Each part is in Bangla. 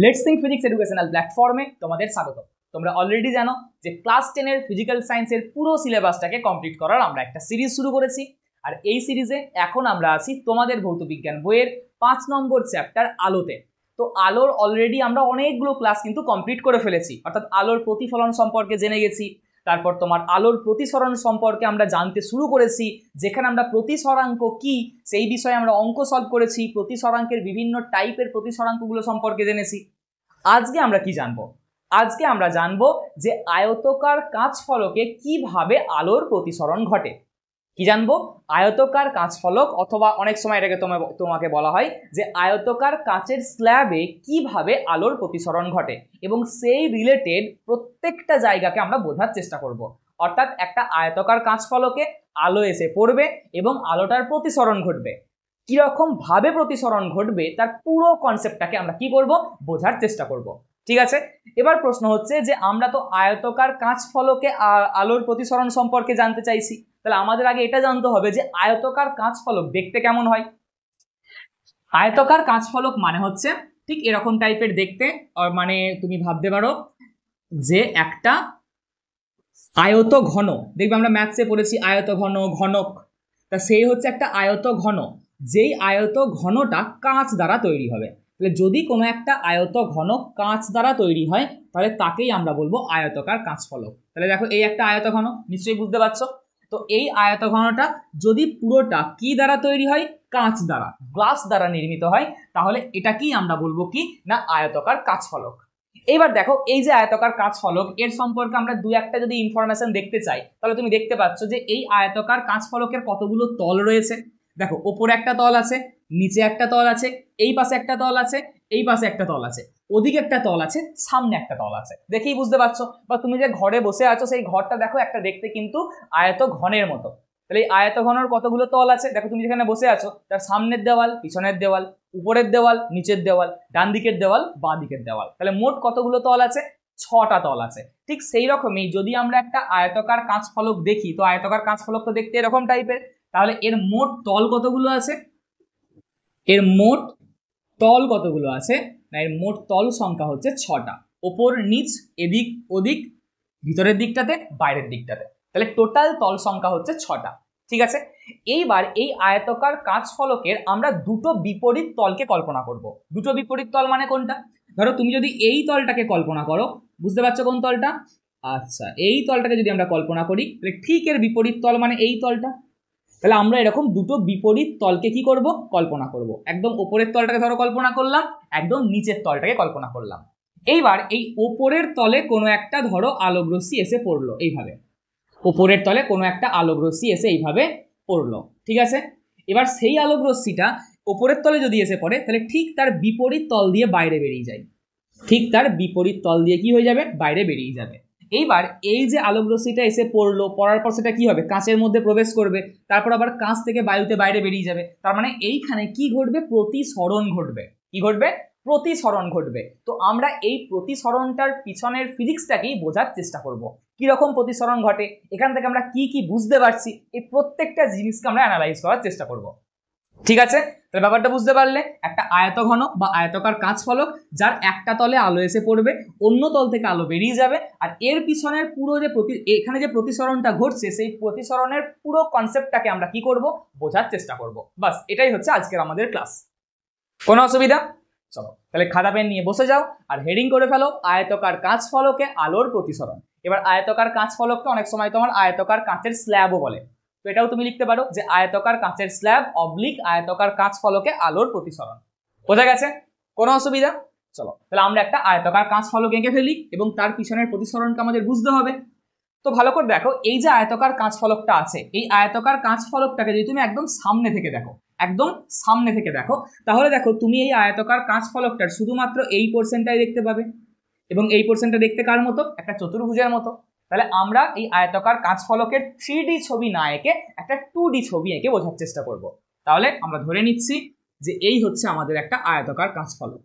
লেটস থিঙ্ক ফিজিক্স এডুকেশনাল প্ল্যাটফর্মে তোমাদের স্বাগত। তোমরা অলরেডি জানো যে ক্লাস 10 এর ফিজিক্যাল সায়েন্সের পুরো সিলেবাসটাকে কমপ্লিট করার আমরা একটা সিরিজ শুরু করেছি। আর এই সিরিজে এখন আমরা আছি তোমাদের ভৌত বিজ্ঞান বইয়ের 5 নম্বর চ্যাপ্টার আলোতে। তো আলোর অলরেডি আমরা অনেকগুলো ক্লাস কিন্তু কমপ্লিট করে ফেলেছি, অর্থাৎ আলোর প্রতিফলন সম্পর্কে জেনে গেছি। তারপর তোমার আলোর প্রতিসরণ সম্পর্কে আমরা জানতে শুরু করেছি, যেখানে আমরা প্রতিসরাঙ্ক কি সেই বিষয়ে আমরা অঙ্ক সলভ করেছি, প্রতিসরাঙ্কের বিভিন্ন টাইপের প্রতিসরাঙ্কগুলো সম্পর্কে জেনেছি। আজকে আমরা কি জানবো? আজকে আমরা জানবো যে আয়তকার কাঁচ ফলকে কিভাবে আলোর প্রতিসরণ ঘটে। কি জানবো? আয়তকার কাঁচ ফলক, অথবা অনেক সময় এটাকে তোমাকে বলা হয় যে আয়তকার কাঁচের স্ল্যাবে কিভাবে আলোর প্রতিসরণ ঘটে, এবং সেই রিলেটেড প্রত্যেকটা জায়গাকে আমরা বোঝার চেষ্টা করব। অর্থাৎ একটা আয়তকার কাঁচ ফলকে আলো এসে পড়বে এবং আলোটার প্রতিসরণ ঘটবে, কিরকম ভাবে প্রতিসরণ ঘটবে তার পুরো কনসেপ্টটাকে আমরা কি করব, বোঝার চেষ্টা করব। ঠিক আছে, এবার প্রশ্ন হচ্ছে যে আমরা তো আয়তকার কাঁচ ফলকে আলোর প্রতিসরণ সম্পর্কে জানতে চাইছি, তাহলে আমাদের আগে এটা জানতে হবে যে আয়তকার কাঁচ ফলক দেখতে কেমন হয়। আয়তকার কাঁচ ফলক মানে হচ্ছে ঠিক এরকম টাইপের দেখতে, মানে তুমি ভাবতে পারো যে একটা আয়ত ঘন, দেখবে আমরা ম্যাথসে পড়েছি আয়ত ঘন, ঘনক, তা সেই হচ্ছে একটা আয়ত ঘন, যেই আয়ত ঘনটা কাঁচ দ্বারা তৈরি হবে। তাহলে যদি কোনো একটা আয়ত ঘন কাঁচ দ্বারা তৈরি হয় তাহলে তাকেই আমরা বলবো আয়তকার কাঁচ ফলক। তাহলে দেখো এই একটা আয়ত ঘন, নিশ্চয়ই বুঝতে পারছো। তো এই আয়ত ঘনটা যদি পুরোটা কি দ্বারা তৈরি হয়, কাঁচ দ্বারা, গ্লাস দ্বারা নির্মিত হয়, তাহলে এটাকেই আমরা বলবো কি না আয়তকার কাঁচ ফলক। এইবার দেখো এই যে আয়তকার কাঁচ ফলক, এর সম্পর্কে আমরা দু একটা যদি ইনফরমেশন দেখতে চাই, তাহলে তুমি দেখতে পাচ্ছ যে এই আয়তকার কাঁচ ফলকের কতগুলো তল রয়েছে। দেখো ওপরে একটা তল আছে, নিচে একটা তল আছে, এই পাশে একটা তল আছে, এই পাশে একটা তল আছে, ওদিকে একটা তল আছে, সামনে একটা তল আছে। দেখেই বুঝতে পারছো। বা তুমি যে ঘরে বসে আছো সেই ঘরটা দেখো একটা দেখতে কিন্তু আয়ত ঘনের মতো। তাহলে এই আয়ত ঘনের কতগুলো তল আছে, দেখো তুমি যেখানে বসে আছো তার সামনের দেওয়াল, পিছনের দেওয়াল, উপরের দেওয়াল, নিচের দেওয়াল, ডান দিকের দেওয়াল, বাঁ দিকের দেওয়াল, তাহলে মোট কতগুলো তল আছে? 6টা তল আছে। ঠিক সেই রকমই যদি আমরা একটা আয়তকার কাঁচ ফলক দেখি, তো আয়তকার কাঁচ ফলক তো দেখতে এরকম টাইপের, তাহলে এর মোট তল কতগুলো আছে? এর মোট তল কতগুলো আছে না, এর মোট তল সংখ্যা হচ্ছে 6টা। ওপর নিচ, এদিক ওদিক, ভিতরের দিকটাতে, বাইরের দিকটাতে, তাহলে টোটাল তল সংখ্যা হচ্ছে 6টা। ঠিক আছে, এইবার এই আয়তকার কাঁচ ফলকের আমরা দুটো বিপরীত তলকে কল্পনা করব। দুটো বিপরীত তল মানে কোনটা? ধরো তুমি যদি এই তলটাকে কল্পনা করো, বুঝতে পারছো কোন তলটা? আচ্ছা, এই তলটাকে যদি আমরা কল্পনা করি তাহলে ঠিক এর বিপরীত তল মানে এই তলটা। তাহলে আমরা এরকম দুটো বিপরীত তলকে কি করব, কল্পনা করব। একদম উপরের তলটাকে ধরো কল্পনা করলাম, একদম নিচের তলটাকে কল্পনা করলাম। এইবার এই ওপরের তলে কোনো একটা ধরো আলোক রশ্মি এসে পড়লো এইভাবে, ওপরের তলে কোনো একটা আলোক রশ্মি এসে এইভাবে পড়লো। ঠিক আছে, এবার সেই আলোক রশ্মিটা ওপরের তলে যদি এসে পড়ে তাহলে ঠিক তার বিপরীত তল দিয়ে বাইরে বেরিয়ে যায়, ঠিক তার বিপরীত তল দিয়ে কি হয়ে যাবে, বাইরে বেরিয়ে যাবে। এইবার এই যে আলোক রশ্মিটা এসে পড়লো, পড়ার পর সেটা কি হবে, কাঁচের মধ্যে প্রবেশ করবে, তারপর আবার কাঁচ থেকে বায়ুতে বাইরে বেরিয়ে যাবে। তার মানে এইখানে কি ঘটবে, প্রতিসরণ ঘটবে। কি ঘটবে? প্রতিসরণ ঘটবে। তো আমরা এই প্রতিসরণটার পিছনের ফিজিক্সটাকেই বোঝার চেষ্টা করব, কিরকম প্রতিসরণ ঘটে, এখান থেকে আমরা কি কি বুঝতে পারছি, এই প্রত্যেকটা জিনিসকে আমরা অ্যানালাইজ করার চেষ্টা করব। ঠিক আছে, তাহলে ব্যাপারটা বুঝতে পারলে, একটা আয়ত ঘন বা আয়তকার কাঁচ ফলক যার একটা তলে আলো এসে পড়বে, অন্য তল থেকে আলো বেরিয়ে যাবে, আর এর পিছনের পুরো যে এখানে যে প্রতিসরণটা ঘটছে সেই প্রতিসরণের পুরো কনসেপ্টটাকে আমরা কি করব, বোঝার চেষ্টা করব। বাস এটাই হচ্ছে আজকের আমাদের ক্লাস। কোনো অসুবিধা? চলো তাহলে খাতা পেন নিয়ে বসে যাও আর হেডিং করে ফেলো আয়তকার কাঁচ ফলকে আলোর প্রতিসরণ। এবার আয়তকার কাঁচ ফলককে অনেক সময় তোমার আয়তকার কাঁচের স্ল্যাবও বলে, তো এটাও তুমি লিখতে পারো যে আয়তকার কাঁচের স্ল্যাব অবলিক আয়তকার কাঁচ ফলকে আলোর প্রতিসরণ। বোঝা গেছে? কোনো অসুবিধা? চলো তাহলে আমরা একটা আয়তকার কাঁচ ফলক এঁকে ফেলি এবং তার পিছনের প্রতিসরণকে আমাদের বুঝতে হবে। তো ভালো করে দেখো, এই যে আয়তকার কাঁচ ফলকটা আছে, এই আয়তকার কাঁচ ফলকটাকে যদি তুমি একদম সামনে থেকে দেখো, একদম সামনে থেকে দেখো, তাহলে দেখো তুমি এই আয়তকার কাঁচ ফলকটার শুধুমাত্র এই পোর্শনটাই দেখতে পাবে, এবং এই পোর্শনটা দেখতে কার মতো, একটা চতুর্ভুজের মতো। তাহলে আমরা এই আয়তকার কাঁচ ফলকের 3D ছবি না এঁকে একটা 2D ছবি এঁকে বোঝার চেষ্টা করব। তাহলে আমরা ধরে নিচ্ছি যে এই হচ্ছে আমাদের একটা আয়তকার কাঁচ ফলক।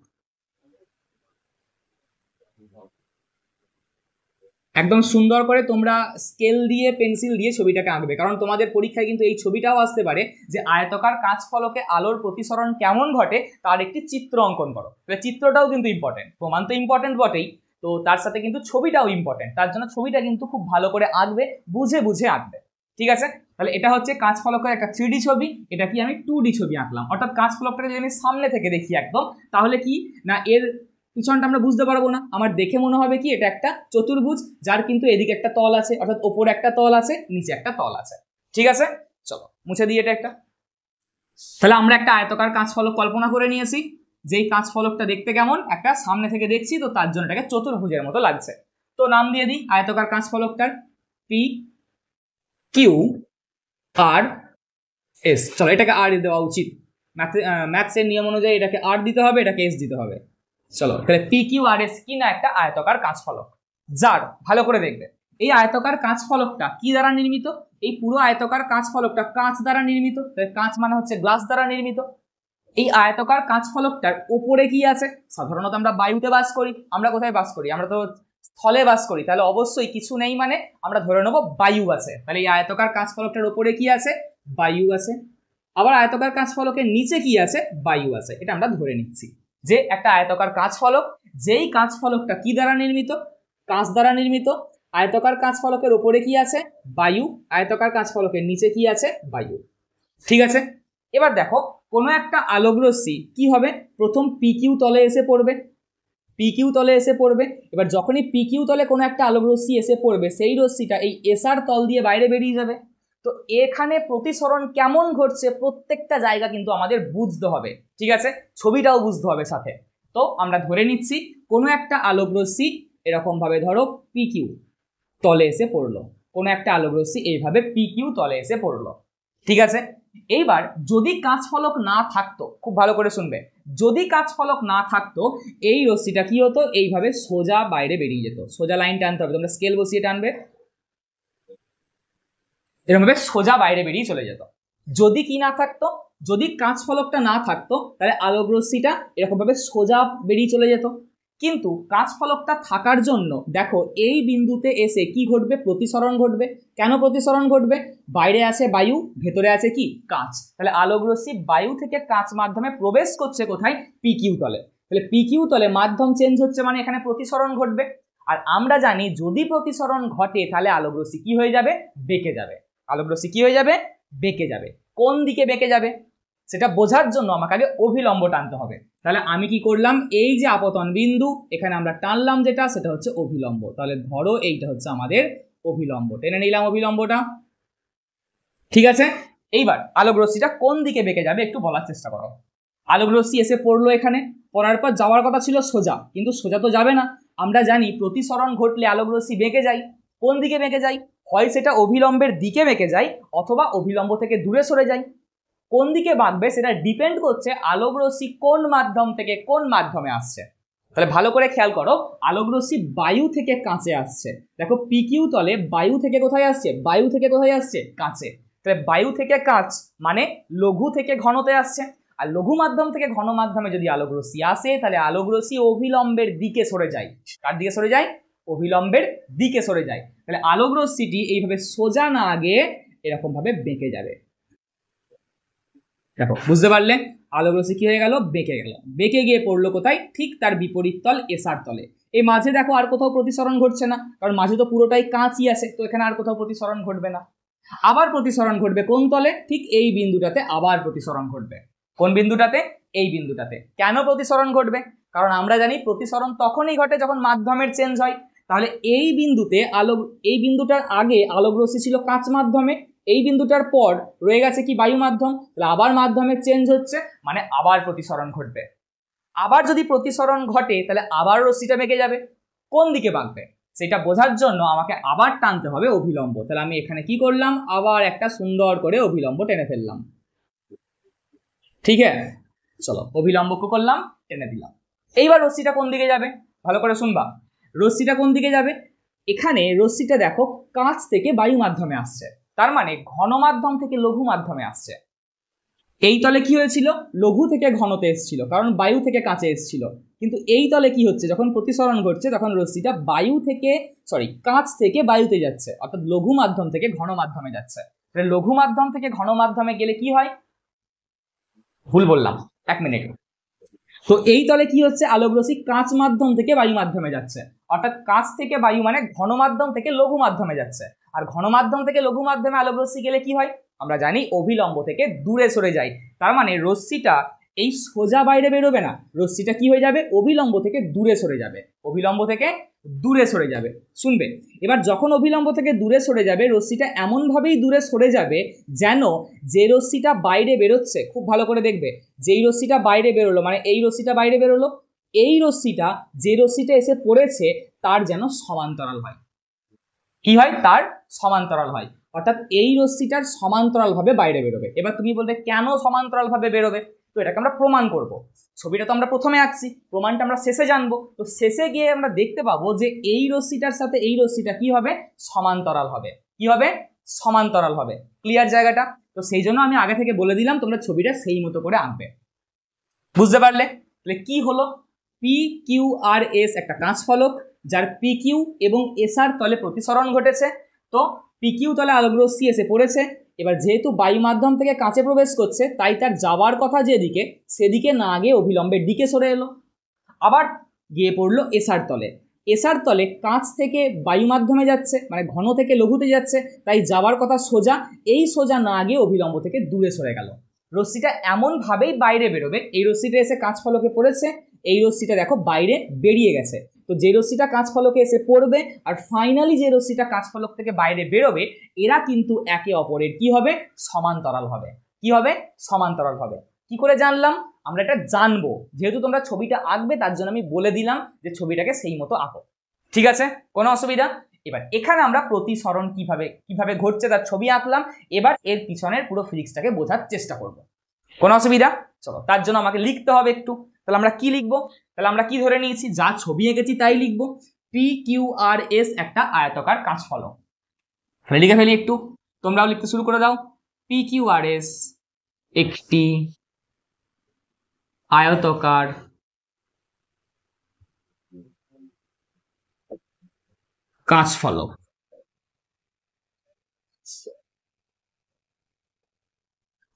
একদম সুন্দর করে তোমরা স্কেল দিয়ে পেন্সিল দিয়ে ছবিটাকে আঁকবে, কারণ তোমাদের পরীক্ষায় কিন্তু এই ছবিটাও আসতে পারে যে আয়তাকার কাঁচ ফলকে আলোর প্রতিসরণ কেমন ঘটে তার একটি চিত্র অঙ্কন করো। চিত্রটাও কিন্তু ইম্পর্টেন্ট, প্রমাণ তো ইম্পর্টেন্ট বটেই, তো তার সাথে কিন্তু ছবিটাও ইম্পর্টেন্ট, তার জন্য ছবিটা কিন্তু খুব ভালো করে আঁকবে, বুঝে বুঝে আঁকবে। ঠিক আছে, তাহলে এটা হচ্ছে কাঁচ ফলকের একটা 3D ছবি, এটা কি আমি 2D ছবি আঁকলাম। অর্থাৎ কাঁচ ফলকটাকে যদি আমি সামনে থেকে দেখি একদম, তাহলে কি না এর পিছনটা আমরা বুঝতে পারবো না, আমার দেখে মনে হবে কি এটা একটা চতুর্ভুজ, যার কিন্তু এদিকে একটা তল আছে, অর্থাৎ ওপরে একটা তল আছে, নিচে একটা তল আছে। ঠিক আছে, চলো মুছে দিই এটা একটা। তাহলে আমরা একটা আয়তাকার কাঁচ ফলক কল্পনা করে নিয়েছি, যেই কাঁচ ফলকটা দেখতে কেমন, একটা সামনে থেকে দেখছি, তো তার জন্য এটাকে চতুর্ভুজের মতো লাগছে। তো নাম দিয়ে দিই আয়তাকার কাঁচ ফলকটার পি কিউ আর এস। চলো এটাকে আর দেওয়া উচিত, ম্যাথসের নিয়ম অনুযায়ী এটাকে আর দিতে হবে, এটাকে এস দিতে হবে। চলো তাহলে পি কিউ আর এস কি না একটা আয়তাকার কাঁচ ফলক, যার ভালো করে দেখবে এই আয়তাকার কাঁচ ফলকটা কি দ্বারা নির্মিত। এই পুরো আয়তাকার কাঁচ ফলকটা কাঁচ দ্বারা নির্মিত, কাঁচ মানে হচ্ছে গ্লাস দ্বারা নির্মিত। এই আয়তাকার কাঁচ ফলকটার উপরে কি আছে, সাধারণত আমরা বায়ুতে বাস করি, আমরা কোথায় বাস করি, আমরা তো স্থলে বাস করি, তাহলে অবশ্যই কিছু নেই মানে আমরা ধরে নেবো বায়ু আছে। তাহলে এই আয়তাকার কাঁচ ফলকটার উপরে কি আছে, বায়ু আছে। আবার আয়তাকার কাঁচ ফলকের নিচে কি আছে, বায়ু আছে। এটা আমরা ধরে নিচ্ছি যে একটা আয়তাকার কাঁচ ফলক, যেই কাঁচ ফলকটা কি দ্বারা নির্মিত, কাঁচ দ্বারা নির্মিত। আয়তাকার কাঁচ ফলকের উপরে কি আছে, বায়ু। আয়তাকার কাঁচ ফলকের নিচে কি আছে, বায়ু। ঠিক আছে, এবার দেখো কোনো একটা আলোক রশ্মি কি হবে, প্রথম পি কিউ তলে এসে পড়বে, পি কিউ তলে এসে পড়বে। এবার যখনই পি কিউ তলে কোনো একটা আলোক রশ্মি এসে পড়বে, সেই রশ্মিটা এই এসআর তল দিয়ে বাইরে বেরিয়ে যাবে। তো এখানে প্রতিসরণ কেমন ঘটছে প্রত্যেকটা জায়গা কিন্তু আমাদের বুঝতে হবে। ঠিক আছে, ছবিটাও বুঝতে হবে সাথে। তো আমরা ধরে নিচ্ছি কোনো একটা আলোক রশ্মি এরকম ভাবে ধরো পি কিউ তলে এসে পড়লো, কোনো একটা আলোক রশ্মি এইভাবে পি কিউ তলে এসে পড়লো। ঠিক আছে, এইবার যদি কাঁচ ফলক না থাকতো, খুব ভালো করে শুনবে, যদি কাঁচ ফলক না থাকতো এই রশ্মিটা কি হতো, এইভাবে সোজা বাইরে বেরিয়ে যেত। সোজা লাইন টানতে হবে, তোমরা স্কেল বসিয়ে টানবে, এরকম ভাবে সোজা বাইরে বেরিয়ে চলে যেত। যদি কি না থাকতো, যদি কাঁচ ফলকটা না থাকতো, তাহলে আলোক রশ্মিটা এরকম ভাবে সোজা বেরিয়ে চলে যেত। কিন্তু কাঁচ ফলকটা থাকার জন্য দেখো এই বিন্দুতে এসে কি ঘটবে, প্রতিসরণ ঘটবে। কেন প্রতিসরণ ঘটবে, বাইরে আছে বায়ু, ভেতরে আছে কি, কাঁচ। তাহলে আলোক রশ্মি বায়ু থেকে কাঁচ মাধ্যমে প্রবেশ করছে কোথায়, পি কিউ তলে। তাহলে পি কিউ তলে মাধ্যম চেঞ্জ হচ্ছে মানে এখানে প্রতিসরণ ঘটবে। আর আমরা জানি যদি প্রতিসরণ ঘটে তাহলে আলোক রশ্মি কি হয়ে যাবে, বেঁকে যাবে। আলোক রশ্মি কি হয়ে যাবে, বেঁকে যাবে। কোন দিকে বেঁকে যাবে সেটা বোঝার জন্য আমাকে আগে অভিলম্ব টানতে হবে। তাহলে আমি কি করলাম, এই যে আপতন বিন্দু এখানে আমরা টানলাম যেটা, সেটা হচ্ছে অভিলম্ব। তাহলে ধরো এইটা হচ্ছে আমাদের অভিলম্ব, টেনে নিলাম অভিলম্বটা। ঠিক আছে, এইবার আলোক রশ্মিটা কোন দিকে বেঁকে যাবে একটু বলার চেষ্টা করো। আলোক রশ্মি এসে পড়লো এখানে, পড়ার পর যাওয়ার কথা ছিল সোজা, কিন্তু সোজা তো যাবে না। আমরা জানি প্রতিসরণ ঘটলে আলোক রশ্মি বেঁকে যায়। কোন দিকে বেঁকে যায়, হয় সেটা অভিলম্বের দিকে বেঁকে যায় অথবা অভিলম্ব থেকে দূরে সরে যায়। কোন দিকে বাঁকবে সেটা ডিপেন্ড করছে আলোক রশ্মি কোন মাধ্যম থেকে কোন মাধ্যমে আসছে। তাহলে ভালো করে খেয়াল করো, আলোক রশ্মি বায়ু থেকে কাঁচে আসছে। দেখো পি কিউ তলে বায়ু থেকে কোথায় আসছে, বায়ু থেকে কোথায় আসছে, কাঁচে। তাহলে বায়ু থেকে কাঁচ মানে লঘু থেকে ঘনতে আসছে। আর লঘু মাধ্যম থেকে ঘন মাধ্যমে যদি আলোক রশ্মি আসে, তাহলে আলোক রশ্মি অভিলম্বের দিকে সরে যায়। কার দিকে সরে যায়, অভিলম্বের দিকে সরে যায়। তাহলে আলোক রশ্মিটি এইভাবে সোজা না গিয়ে এরকম ভাবে বেঁকে যাবে। দেখো বুঝতে পারলে, আলোক রশ্মি কি হয়ে গেল, বেঁকে গেল। বেঁকে গিয়ে পড়লো কোথায়, ঠিক তার বিপরীত তল এসআর তলে। এই মাঝে দেখো আর কোথাও প্রতিসরণ ঘটছে না, কারণ মাঝে তো পুরোটাই কাঁচই আছে, তো এখানে আর কোথাও প্রতিসরণ ঘটবে না। আবার প্রতিসরণ ঘটবে কোন তলে, ঠিক এই বিন্দুটাতে আবার প্রতিসরণ ঘটবে। কোন বিন্দুটাতে, এই বিন্দুটাতে। কেন প্রতিসরণ ঘটবে, কারণ আমরা জানি প্রতিসরণ তখনই ঘটে যখন মাধ্যমের চেঞ্জ হয়। তাহলে এই বিন্দুতে এই বিন্দুটার আগে আলোক রশ্মি ছিল কাঁচ মাধ্যমে, এই বিন্দুটার পর রয়ে গেছে কি, বায়ু মাধ্যম। তাহলে আবার মাধ্যমের চেঞ্জ হচ্ছে মানে আবার প্রতিসরণ ঘটবে। আবার যদি প্রতিসরণ ঘটে তাহলে আবার রশ্মিটা বেঁকে যাবে। কোন দিকে বাঁকবে সেটা বোঝার জন্য আমাকে আবার টানতে হবে অভিলম্ব। তাহলে আমি এখানে কি করলাম, আবার একটা সুন্দর করে অভিলম্ব টেনে ফেললাম। ঠিক আছে, চলো অভিলম্বকে করলাম, টেনে দিলাম। এইবার রশ্মিটা কোন দিকে যাবে, ভালো করে শুনবা। রশ্মিটা কোন দিকে যাবে, এখানে রশ্মিটা দেখো কাঁচ থেকে বায়ু মাধ্যমে আসছে, তার মানে ঘন মাধ্যম থেকে লঘু মাধ্যমে আসছে। এই তলে কি হয়েছিল, লঘু থেকে ঘনতে এসেছিল, কারণ বায়ু থেকে কাছে এসেছিল। কিন্তু এই তলে কি হচ্ছে, যখন প্রতিসরণ ঘটছে তখন রশ্মিটা কাঁচ থেকে বায়ুতে যাচ্ছে, অর্থাৎ লঘু মাধ্যম থেকে ঘন মাধ্যমে যাচ্ছে। লঘু মাধ্যম থেকে ঘন মাধ্যমে গেলে কি হয়, ভুল বললাম, 1 মিনিট। তো এই তলে কি হচ্ছে, আলোক রশ্মি কাঁচ মাধ্যম থেকে বায়ু মাধ্যমে যাচ্ছে, অর্থাৎ কাঁচ থেকে বায়ু মানে ঘন মাধ্যম থেকে লঘু মাধ্যমে যাচ্ছে। আর ঘন মাধ্যম থেকে লঘু মাধ্যমে আলোক রশ্মি গেলে কি হয়, আমরা জানি অভিলম্ব থেকে দূরে সরে যায়। তার মানে রশ্মিটা এই সোজা বাইরে বেরোবে না, রশ্মিটা কি হয়ে যাবে, অভিলম্ব থেকে দূরে সরে যাবে, অভিলম্ব থেকে দূরে সরে যাবে। শুনবে, এবার যখন অভিলম্ব থেকে দূরে সরে যাবে, রশ্মিটা এমনভাবেই দূরে সরে যাবে যেন যে রশ্মিটা বাইরে বেরোচ্ছে, খুব ভালো করে দেখবে, যেই রশ্মিটা বাইরে বেরোলো মানে এই রশ্মিটা বাইরে বেরোলো, এই রশ্মিটা যে রশ্মিটা এসে পড়েছে তার যেন সমান্তরাল হয়। কি হয়, তার সমান্তরাল হয়, অর্থাৎ এই রশ্মিটার সমান্তরাল ভাবে বাইরে বেরোবে। এবার তুমি বলবে কেন সমান্তরাল ভাবে বেরোবে, তো এটাকে আমরা প্রমাণ করব। ছবিটা তো আমরা প্রথমে আঁকছি, প্রমাণটা আমরা শেষে জানবো। তো শেষে গিয়ে আমরা দেখতে পাবো যে এই রশ্মিটার সাথে এই রশ্মিটা কি হবে, সমান্তরাল হবে। কি হবে, সমান্তরাল হবে। ক্লিয়ার জায়গাটা? তো সেই জন্য আমি আগে থেকে বলে দিলাম তোমরা ছবিটা সেই মতো করে আঁকবে। বুঝতে পারলে? তাহলে কি হলো, পি কিউ আর এস একটা কাঁচ ফলক, যার পি কিউ এবং এস আর তলে প্রতিসরণ ঘটেছে। তো পি কিউ তলে আলোক রশ্মি এসে পড়েছে। এবার যেহেতু বায়ু মাধ্যম থেকে কাঁচে প্রবেশ করছে, তাই তার যাওয়ার কথা যেদিকে সেদিকে না গিয়ে অভিলম্বের দিকে সরে এলো, আবার গিয়ে পড়লো এসআর তলে। এসআর তলে কাঁচ থেকে বায়ু মাধ্যমে যাচ্ছে, মানে ঘন থেকে লঘুতে যাচ্ছে, তাই যাওয়ার কথা সোজা, এই সোজা না গিয়ে অভিলম্ব থেকে দূরে সরে গেল। রশ্মিটা এমনভাবেই বাইরে বেরোবে, এই রশ্মিটা এসে কাঁচ ফলকে পড়েছে, এই রশ্মিটা দেখো বাইরে বেরিয়ে গেছে। তো যে রশ্মিটা কাঁচ ফলকে এসে পড়বে আর ফাইনালি যে রশ্মিটা কাঁচ ফলক থেকে বাইরে বেরোবে, এরা কিন্তু একে অপরের কি হবে, সমান্তরাল হবে। কি হবে, সমান্তরাল হবে। কি করে জানলাম, আমরা এটা জানবো, যেহেতু তোমরা ছবিটা আঁকবে তার জন্য আমি বলে দিলাম যে ছবিটাকে সেই মতো আঁকো। ঠিক আছে, কোনো অসুবিধা? এবার এখানে আমরা প্রতিসরণ কিভাবে ঘটছে তার ছবি আঁকলাম। এবার এর পিছনের পুরো ফিজিক্সটাকে বোঝার চেষ্টা করব। কোনো অসুবিধা? চলো, তার জন্য আমাকে লিখতে হবে একটু। তাহলে আমরা কি লিখবো, তাহলে আমরা কি ধরে নিয়েছি, যা ছবি এঁকেছি তাই লিখবো। পি কিউ আর এস একটা আয়তাকার কাঁচ ফলক। তাহলে লিখে ফেলি একটু, তোমরাও লিখতে শুরু করে দাও। পি কিউ আর এস একটি আয়তাকার কাঁচ ফলক।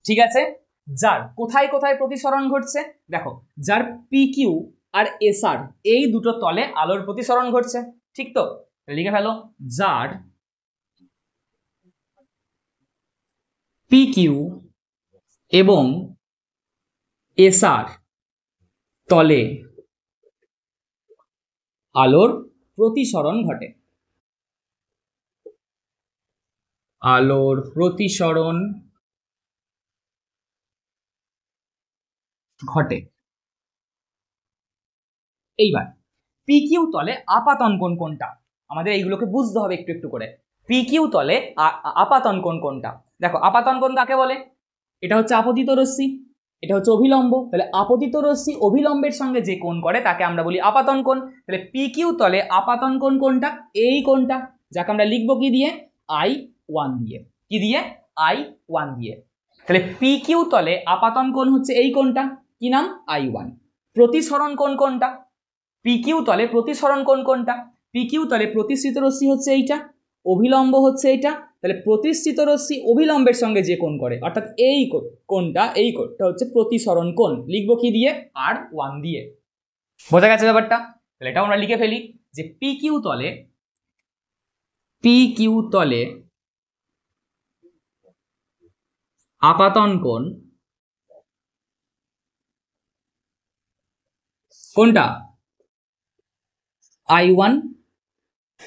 ঠিক আছে, যার কোথায় কোথায় প্রতিসরণ ঘটছে, দেখো যার পি কিউ আর এস আর এই দুটো তলে আলোর প্রতিসরণ ঘটছে। ঠিক তো, লিখে ফেলো, যার পি কিউ এবং এস আর তলে আলোর প্রতিসরণ ঘটে। আলোর প্রতিসরণ ঘটে। এইবার পি কিউ তলে আপাতন কোণ কোনটা, আমাদের এইগুলোকে বুঝতে হবে একটু একটু করে। পি কিউ তলে আপাতন কোণ কোনটা, দেখো আপাতন কোণ কাকে বলে, এটা হচ্ছে আপতিত রশ্মি, এটা হচ্ছে অভিলম্ব। তাহলে আপতিত রশ্মি অভিলম্বের সঙ্গে যে কোণ করে তাকে আমরা বলি আপাতন কোণ। তাহলে পি কিউ তলে আপাতন কোণ কোনটা, এই কোণটা, যাকে আমরা লিখবো কি দিয়ে, I1 দিয়ে। কি দিয়ে, I1 দিয়ে। তাহলে পি কিউ তলে আপাতন কোণ হচ্ছে এই কোণটা, কি নাম, I1। প্রতিসরণ কোণ কোনটা, পি কিউ তলে প্রতিসরণ কোণ কোনটা, পি কিউ তলে প্রতিসৃত রশ্মি হচ্ছে এইটা, অভিলম্ব হচ্ছে এইটা। তাহলে প্রতিসৃত রশ্মি অভিলম্বের সঙ্গে যে কোণ করে, অর্থাৎ এই কোণটা, এই কোণটা হচ্ছে প্রতিসরণ কোণ। লিখবো কি দিয়ে, R1 দিয়ে। বোঝা গেছে ব্যাপারটা? তাহলে এটা আমরা লিখে ফেলি যে পি কিউ তলে আপাতন কোণ কোনটা, I1,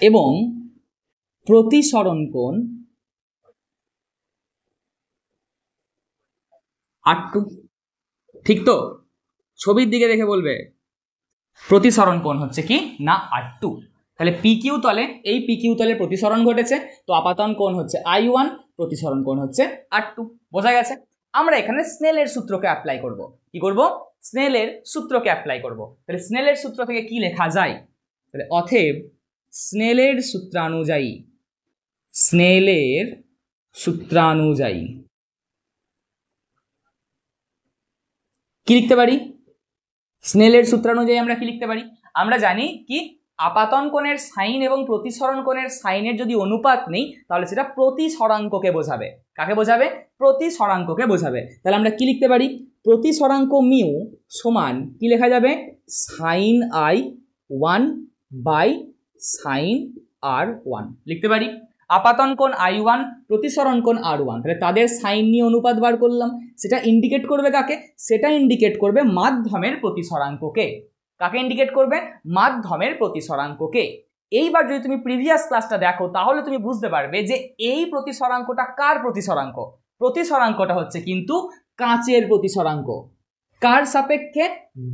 এবং প্রতিসরণ কোণ R2। ঠিক তো, ছবির দিকে দেখে বলবে প্রতিসরণ কোণ হচ্ছে কি না, R2। তাহলে পি কিউ তলে, এই পি কিউ তলে প্রতিসরণ ঘটেছে, তো আপাতন কোণ হচ্ছে I1, প্রতিসরণ কোণ হচ্ছে R2। বোঝা গেছে? আমরা এখানে স্নেলের সূত্রকে অ্যাপ্লাই করব। কি করব, স্নেলের সূত্রকে অ্যাপ্লাই করব। তাহলে স্নেলের সূত্র থেকে কি লেখা যায়, তাহলে অতএব স্নেলের সূত্রানুযায়ী কি লিখতে পারি? স্নেলের সূত্রানুযায়ী আমরা কি লিখতে পারি? আমরা জানি কি আপাতন কোণের সাইন এবং প্রতিসরণ কোণের সাইনের যদি অনুপাত নেই তাহলে সেটা প্রতিসরাঙ্ককে বোঝাবে। কাকে বোঝাবে? প্রতিসরাঙ্ককে বোঝাবে। তাহলে আমরা কি লিখতে পারি? প্রতিসরাঙ্ক মিউ সমান কি লেখা যাবে? সাইন আই 1 বাই সাইন আর 1 লিখতে পারি। আপাতন কোণ I1, প্রতিসরণ কোণ R1, তাহলে তাদের সাইন নিয়ে অনুপাত বার করলাম। সেটা ইন্ডিকেট করবে কাকে? সেটা ইন্ডিকেট করবে মাধ্যমের প্রতিসরাঙ্ককে। কাকে ইন্ডিকেট করবে? মাধ্যমের প্রতিসরাঙ্ককে। এইবার যদি তুমি প্রিভিয়াস ক্লাসটা দেখো তাহলে তুমি বুঝতে পারবে যে এই প্রতিসরাঙ্কটা কার প্রতিসরাঙ্ক? প্রতিসরাঙ্কটা হচ্ছে কিন্তু কাঁচের প্রতিসরাঙ্ক। কার সাপেক্ষে?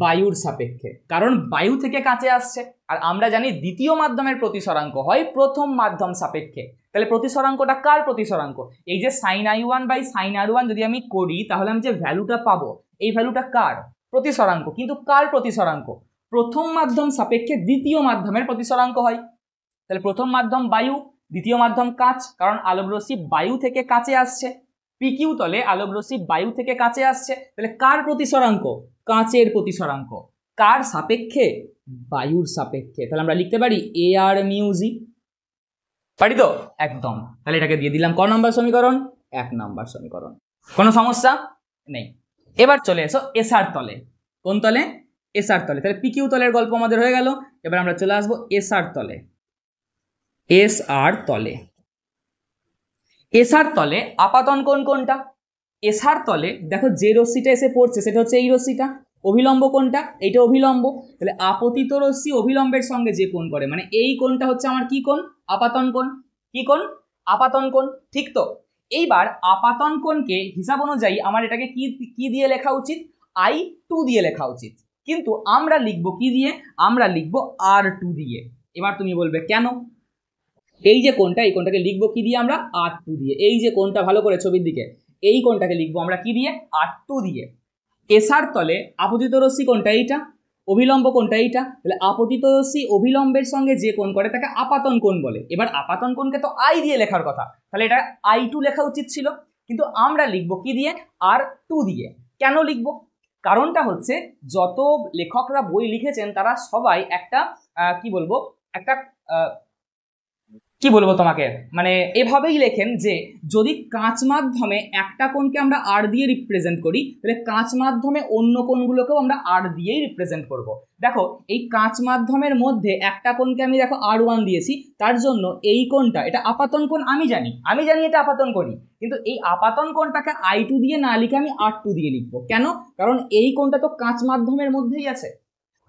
বায়ুর সাপেক্ষে, কারণ বায়ু থেকে কাঁচে আসছে। আর আমরা জানি দ্বিতীয় মাধ্যমের প্রতিসরাঙ্ক হয় প্রথম মাধ্যম সাপেক্ষে। তাহলে প্রতিসরাঙ্কটা কার প্রতিসরাঙ্ক? এই যে sign I1 by sine R1 যদি আমি করি তাহলে আমি যে ভ্যালুটা পাবো এই ভ্যালুটা কার? প্রতিসরাঙ্ক। কিন্তু কার প্রতিসরাঙ্ক? প্রথম মাধ্যম সাপেক্ষে দ্বিতীয় মাধ্যমের প্রতিসরাঙ্ক হয়। তাহলে প্রথম মাধ্যম বায়ু, দ্বিতীয় মাধ্যম কাঁচ, কারণ আলোক রশ্মি বায়ু থেকে কাঁচে আসছে। পিকিউ তলে আলোক রশ্মি বায়ু থেকে কাঁচে আসছে। তাহলে কার প্রতিসরাঙ্ক? কাঁচের প্রতিসরাঙ্ক। কার সাপেক্ষে? বায়ুর সাপেক্ষে। তাহলে আমরা লিখতে পারি এ আর মিউ জি। পারি তো? একদম। তাহলে এটাকে দিয়ে দিলাম ক নম্বর সমীকরণ? 1 নম্বর সমীকরণ। কোনো সমস্যা নেই। এবার চলে এসো এসআর তলে। কোন তলে? এসআর তলে। তাহলে পিকিউ তলের গল্প আমাদের হয়ে গেল। এবার আমরা চলে আসবো এসআর তলে। এসআর তলে, এসআর তলে আপাতন কোণ কোনটা? এসআর তলে দেখো যে রশ্মিটা এসে পড়ছে সেটা হচ্ছে এই রশ্মিটা। অভিলম্ব কোনটা? এইটা অভিলম্ব। তাহলে আপতিত রশ্মি অভিলম্বের সঙ্গে যে কোণ করে, মানে এই কোণটা হচ্ছে আমার কি কোণ? আপাতন কোণ। কি কোণ? আপাতন কোণ। ঠিক তো? এইবার আপাতন কোণকে হিসাব অনুযায়ী আমার এটাকে কি দিয়ে লেখা উচিত? I2 দিয়ে লেখা উচিত। কিন্তু আমরা লিখবো কি দিয়ে? আমরা লিখবো R2 দিয়ে। এবার তুমি বলবে কেন? এই যে কোণটা, এই কোণটাকে লিখবো কি দিয়ে? আমরা R2 দিয়ে। এই যে কোণটা, ভালো করে ছবির দিকে, এই কোণটাকে লিখবো আমরা কি দিয়ে? R2 দিয়ে। এসআর তলে আপতিত রশ্মি কোণটা? এইটা। অভিলম্ব কোণটা? এইটা। তাহলে আপতিত রশ্মি অভিলম্বের সঙ্গে যে কোণ করে তাকে আপাতন কোণ বলে। এবার আপাতন কোণকে তো I দিয়ে লেখার কথা, তাহলে এটা I2 লেখা উচিত ছিল, কিন্তু আমরা লিখবো কি দিয়ে? R2 দিয়ে। কেন লিখবো? কারণটা হচ্ছে যত লেখকরা বই লিখেছেন তারা সবাই একটা কি বলবো, একটা কি বলবো তোমাকে, মানে এভাবেই লেখেন যে যদি কাঁচ মাধ্যমে একটা কোণকে আমরা আর দিয়ে রিপ্রেজেন্ট করি তাহলে কাঁচ মাধ্যমে অন্য কোণগুলোকেও আমরা আর দিয়েই রিপ্রেজেন্ট করব। দেখো এই কাঁচ মাধ্যমের মধ্যে একটা কোণকে আমি দেখো R1 দিয়েছি, তার জন্য এই কোণটা, এটা আপাতন কোণ আমি জানি এটা আপাতন কোণই, কিন্তু এই আপাতন কোণটাকে I2 দিয়ে না লিখে আমি R2 দিয়ে লিখবো। কেন? কারণ এই কোণটা তো কাঁচ মাধ্যমের মধ্যেই আছে,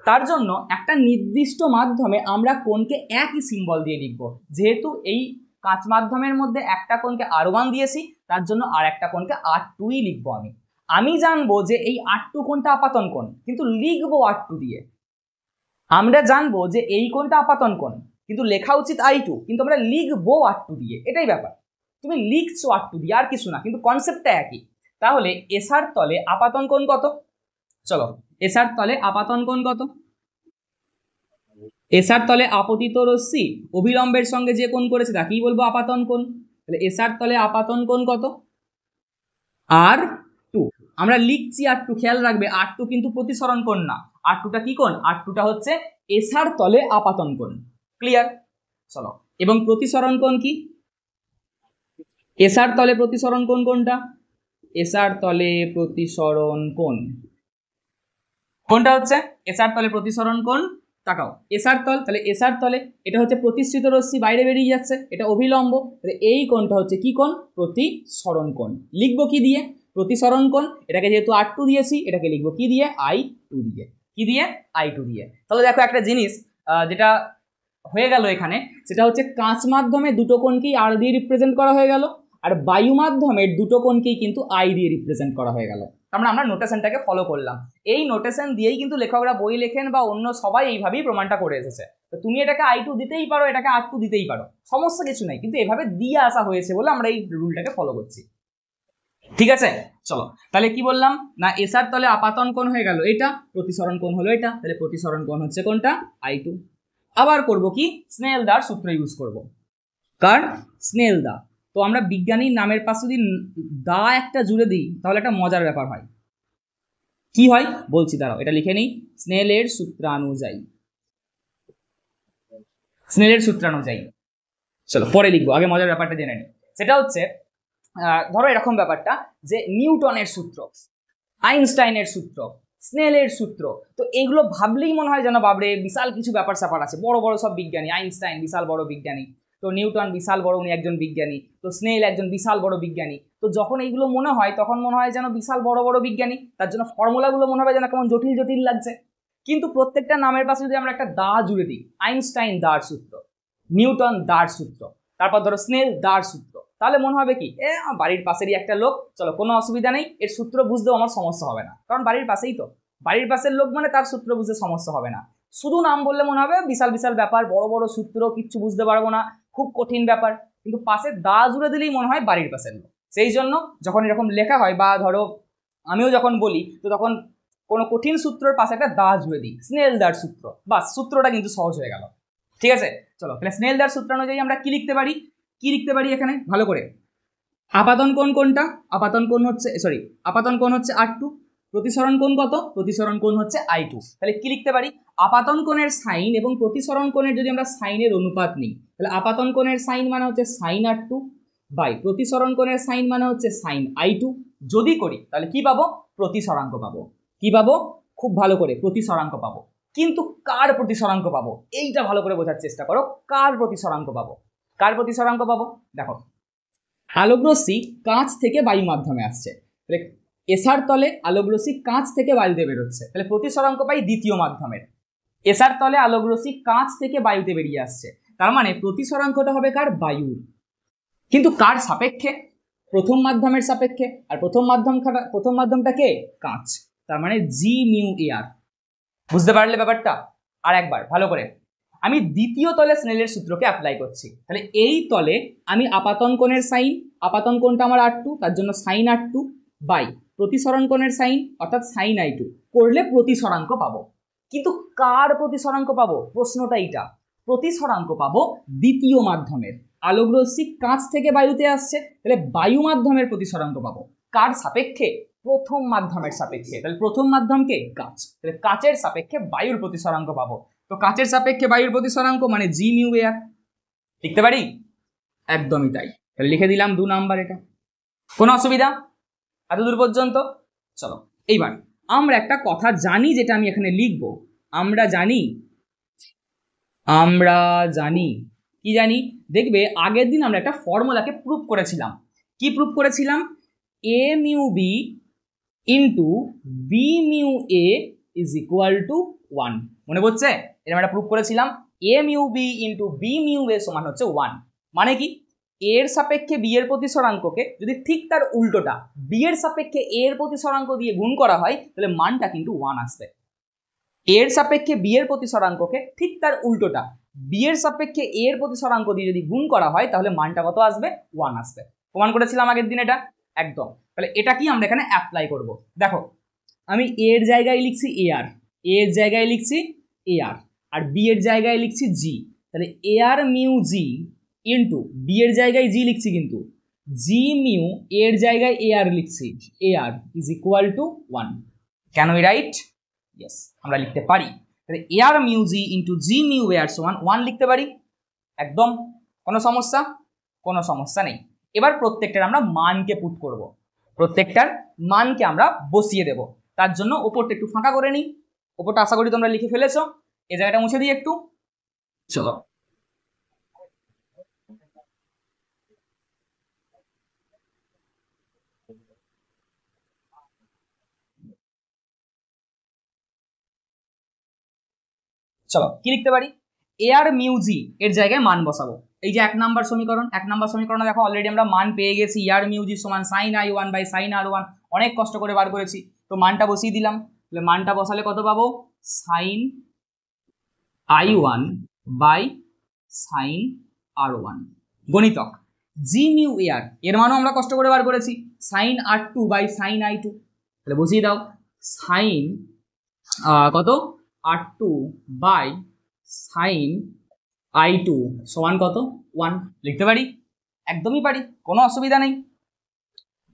তার জন্য একটা নির্দিষ্ট মাধ্যমে আমরা কোণকে একই সিম্বল দিয়ে লিখব। যেহেতু এই কাঁচ মাধ্যমের মধ্যে একটা কোণকে R1 দিয়েছি তার জন্য আর একটা কোণকে R2ই লিখবো। আমি জানবো যে এই R2 কোণটা আপাতন কোণ, কিন্তু লিখবো R2 দিয়ে। আমরা জানবো যে এই কোণটা আপাতন কোণ, কিন্তু লেখা উচিত I2, কিন্তু আমরা লিখবো R2 দিয়ে। এটাই ব্যাপার, তুমি লিখছো R2 দিয়ে, আর কিছু না, কিন্তু কনসেপ্টটা একই। তাহলে এসআর তলে আপাতন কোণ কত? চলো, এসআর তলে আপাতন কোণ কত? এসআর তলে আপতিত রশ্মি অভিলম্বের সঙ্গে যে কোণ করেছে তাকেই বলবো আপাতন কোণ। তাহলে এসআর তলে আপাতন কোণ কত? R2। আমরা লিখছি R2, খেয়াল রাখবে R2 কিন্তু প্রতিসরণ কোণ না। R2টা কি কোণ? R2টা হচ্ছে এসআর তলে আপাতন কোণ। ক্লিয়ার? চলো, এবং প্রতিসরণ কোণ কি? এসআর তলে প্রতিসরণ কোণ কোনটা? এসআর তলে প্রতিসরণ কোণ কোনটা হচ্ছে? এসআর তলে প্রতিসরণ কোণ, তাকাও এসআর তল, তাহলে এসআর তলে এটা হচ্ছে প্রতিসৃত রশ্মি বাইরে বেরিয়ে যাচ্ছে, এটা অভিলম্ব, তাহলে এই কোণটা হচ্ছে কি কোণ? প্রতিসরণ কোণ। লিখবো কি দিয়ে? প্রতিসরণ কোণ। এটাকে যেহেতু R2 দিয়েছি এটাকে লিখবো কি দিয়ে? I2 দিয়ে। কি দিয়ে? I2 দিয়ে। তাহলে দেখো একটা জিনিস যেটা হয়ে গেল এখানে, সেটা হচ্ছে কাঁচ মাধ্যমে দুটো কোণকেই R দিয়ে রিপ্রেজেন্ট করা হয়ে গেল, আর বায়ু মাধ্যমের দুটো কোণকেই কিন্তু I দিয়ে রিপ্রেজেন্ট করা হয়ে গেল। তারপরে আমরা নোটেশনটাকে ফলো করলাম। এই নোটেশন দিয়েই কিন্তু লেখকরা বই লেখেন বা অন্য সবাই এইভাবেই প্রমাণটা করে এসেছে। তো তুমি এটাকে I2 দিতেই পারো, এটাকে R2 দিতেই পারো, সমস্যা কিছু নাই, কিন্তু এভাবে দিয়ে আসা হয়েছে বলে আমরা এই রুলটাকে ফলো করছি। ঠিক আছে, চলো তাহলে কি বললাম না, এসআর তলে আপাতন কোণ হয়ে গেল এটা, প্রতিসরণ কোণ হলো এটা, তাহলে প্রতিসরণ কোণ হচ্ছে কোনটা? I2। আবার করব কি? স্নেলদার সূত্র ইউজ করব। কার? স্নেলদা। তো আমরা বিজ্ঞানীর নামের পাশে যদি দা একটা জুড়ে দিই তাহলে একটা মজার ব্যাপার হয়। কি হয় বলছি, দাঁড়াও এটা লিখে নেই। স্নেলের সূত্রানুযায়ী, স্নেলের সূত্রানুযায়ী। চলো পরে লিখবো, আগে মজার ব্যাপারটা জেনে নিই। সেটা হচ্ছে ধরো এরকম ব্যাপারটা যে নিউটনের সূত্র, আইনস্টাইনের সূত্র, স্নেলের সূত্র, তো এগুলো ভাবলেই মনে হয় যেন বাবরে বিশাল কিছু ব্যাপার স্যাপার আছে, বড় বড় সব বিজ্ঞানী, আইনস্টাইন বিশাল বড় বিজ্ঞানী, তো নিউটন বিশাল বড় উনি একজন বিজ্ঞানী, তো স্নেল একজন বিশাল বড় বিজ্ঞানী। তো যখন এইগুলো মনে হয় তখন মনে হয় যেন বিশাল বড় বড় বিজ্ঞানী, তার জন্য ফর্মুলাগুলো মনে হবে যেন কেমন জটিল জটিল লাগছে। কিন্তু প্রত্যেকটা নামের পাশে যদি আমরা একটা দা জুড়ে দিই, আইনস্টাইন দার সূত্র, নিউটন দার সূত্র, তারপর ধরো স্নেল দার সূত্র, তাহলে মনে হবে কি বাড়ির পাশেরই একটা লোক, চলো কোনো অসুবিধা নেই, এর সূত্র বুঝতেও আমার সমস্যা হবে না, কারণ বাড়ির পাশেই তো, বাড়ির পাশের লোক মানে তার সূত্র বুঝতে সমস্যা হবে না। শুধু নাম বললে মনে হবে বিশাল বিশাল ব্যাপার, বড় বড় সূত্র, কিচ্ছু বুঝতে পারবো না, খুব কঠিন ব্যাপার। কিন্তু পাশে দা জুড়ে দিলেই মনে হয় বাড়ির পাশের লোক। সেই জন্য যখন এরকম লেখা হয়, বা ধরো আমিও যখন বলি, তো তখন কোনো কঠিন সূত্রের পাশে একটা দা জুড়ে দিই, স্নেল দার সূত্র, বাস সূত্রটা কিন্তু সহজ হয়ে গেল। ঠিক আছে, চলো তাহলে স্নেল দার সূত্র অনুযায়ী আমরা কি লিখতে পারি, কি লিখতে পারি এখানে ভালো করে। আপাতন কোণ কোনটা, আপাতন কোণ হচ্ছে আপাতন কোণ হচ্ছে R2, প্রতিসরণ কোণ কত, প্রতিসরণ কোণ হচ্ছে I2। তাহলে কি লিখতে পারি, আপাতন কোণের সাইন এবং প্রতিসরণ কোণের যদি আমরা সাইনের অনুপাত নিই, তাহলে আপাতন কোণের সাইন মানে হচ্ছে সাইন R2 বাই প্রতিসরণ কোণের সাইন মানে হচ্ছে সাইন I2। যদি করি তাহলে কি পাবো, প্রতিসরাঙ্ক পাবো। কি পাবো, খুব ভালো করে প্রতিসরাঙ্ক পাবো। কিন্তু কার প্রতিসরাঙ্ক পাবো, এইটা ভালো করে বোঝার চেষ্টা করো, কার প্রতিসরাঙ্ক পাবো, কার প্রতিসরাঙ্ক পাবো। দেখো আলোকরশ্মি কাঁচ থেকে বায়ু মাধ্যমে আসছে, তাহলে এসার তলে আলোকরশ্মি কাঁচ থেকে বায়ুতে বেরোচ্ছে, তাহলে প্রতিসরাঙ্ক পাই দ্বিতীয় মাধ্যমের। এসার তলে আলোকরশ্মি কাঁচ থেকে বায়ুতে বেরিয়ে আসছে, তার মানে প্রতিসরাঙ্কটা হবে কার, বায়ুর। কিন্তু কার সাপেক্ষে, প্রথম মাধ্যমের সাপেক্ষে, আর প্রথম মাধ্যমটা কে, কাঁচ, তার মানে জি মিউ এয়ার। বুঝতে পারলে ব্যাপারটা। আর একবার ভালো করে, আমি দ্বিতীয় তলে স্নেলের সূত্রকে অ্যাপ্লাই করছি, তাহলে এই তলে আমি আপাতন কোণের সাইন, আপাতন কোণটা আমার R2, তার জন্য সাইন R2 বাই প্রতিসরণ কোণের সাইন অর্থাৎ সাইন I2 করলে প্রতিসরাঙ্ক পাবো। কিন্তু কার প্রতিসরাঙ্ক পাবো, প্রশ্নটা এইটা। প্রতিসরাঙ্ক পাবো দ্বিতীয় মাধ্যমের, আলোকরশ্মি কাঁচ থেকে বায়ুতে আসছে, তাহলে বায়ু মাধ্যমের প্রতিসরাঙ্ক পাবো। কার সাপেক্ষে, প্রথম মাধ্যমের সাপেক্ষে, তাহলে প্রথম মাধ্যমকে কাঁচ, তাহলে কাঁচের সাপেক্ষে বায়ুর প্রতিসরাঙ্ক পাবো। তো কাঁচের সাপেক্ষে বায়ুর প্রতিসরাঙ্ক মানে জি মিউ এয়ার, লিখতে পারি, একদমই তাই। তাহলে লিখে দিলাম 2 নাম্বার, এটা কোনো অসুবিধা এত দূর পর্যন্ত। চলো এইবার আমরা একটা কথা জানি, যেটা আমি এখানে লিখবো। আমরা জানি কি জানি, দেখবে আগের দিন আমরা একটা ফর্মুলাকে প্রুফ করেছিলাম। কি প্রুফ করেছিলাম, a mu b into b mu a is equal to 1। মনে পড়ছে, এরকম একটা প্রুফ করেছিলাম, a mu b into b mu a সমান হচ্ছে 1। মানে কি, এর সাপেক্ষে বি এর প্রতিসরাঙ্ককে যদি ঠিক তার উল্টোটা বি এর সাপেক্ষে এ এর প্রতিসরাঙ্ক দিয়ে গুণ করা হয়, তাহলে মানটা কিন্তু 1 আসবে। এর সাপেক্ষে বি এর প্রতিসরাঙ্ককে ঠিক তার উল্টোটা বি এর সাপেক্ষে এ এর প্রতিসরাঙ্ক দিয়ে যদি গুণ করা হয়, তাহলে মানটা কত আসবে, 1 আসবে। প্রমাণ করেছিলাম আগের দিন এটা, একদম। তাহলে এটা কি আমরা এখানে অ্যাপ্লাই করব। দেখো আমি এর জায়গায় লিখছি এআর, এর জায়গায় লিখছি এআর, আর বি এর জায়গায় লিখছি জি, তাহলে এআর মিউ জি ইন্টু বি এর জায়গায় জি লিখছি, কিন্তু জি মিউ এর জায়গায় এআর লিখছি, AR is equal to 1। Can we write? Yes, আমরা লিখতে পারি। তাহলে এআর মিউ জি ইন্টু জি মিউ এআর সমান 1 লিখতে পারি, একদম। কোনো সমস্যা নেই। এবার প্রত্যেকটার আমরা মানকে পুট করব, প্রত্যেকটার মানকে আমরা বসিয়ে দেব। তার জন্য ওপরটা একটু ফাঁকা করে নিই, ওপরটা আশা করি তোমরা লিখে ফেলেছো, এই জায়গাটা মুছে দিই একটু। চলো কি লিখতে পারি, এআর মিউ জি এর জায়গায় মান বসাবো। এই যে 1 নাম্বার সমীকরণে দেখো অলরেডি আমরা মান পেয়ে গেছি, এআর মিউ জি সমান sign I1 by sine R1, অনেক কষ্ট করে বার করেছি, তো মানটা বসিয়ে দিলাম। তাহলে মানটা বসালে কত পাবো, sine I1 by sine R1 গণিতক জি মিউ এআর, এর মানও আমরা কষ্ট করে বার করেছি, sign R2 by sine I2। তাহলে বসিয়ে দাও, সাইন কত R2 বাই সাইন I2 সমান কত, 1 লিখতে পারি, একদমই পারি, কোনো অসুবিধা নেই।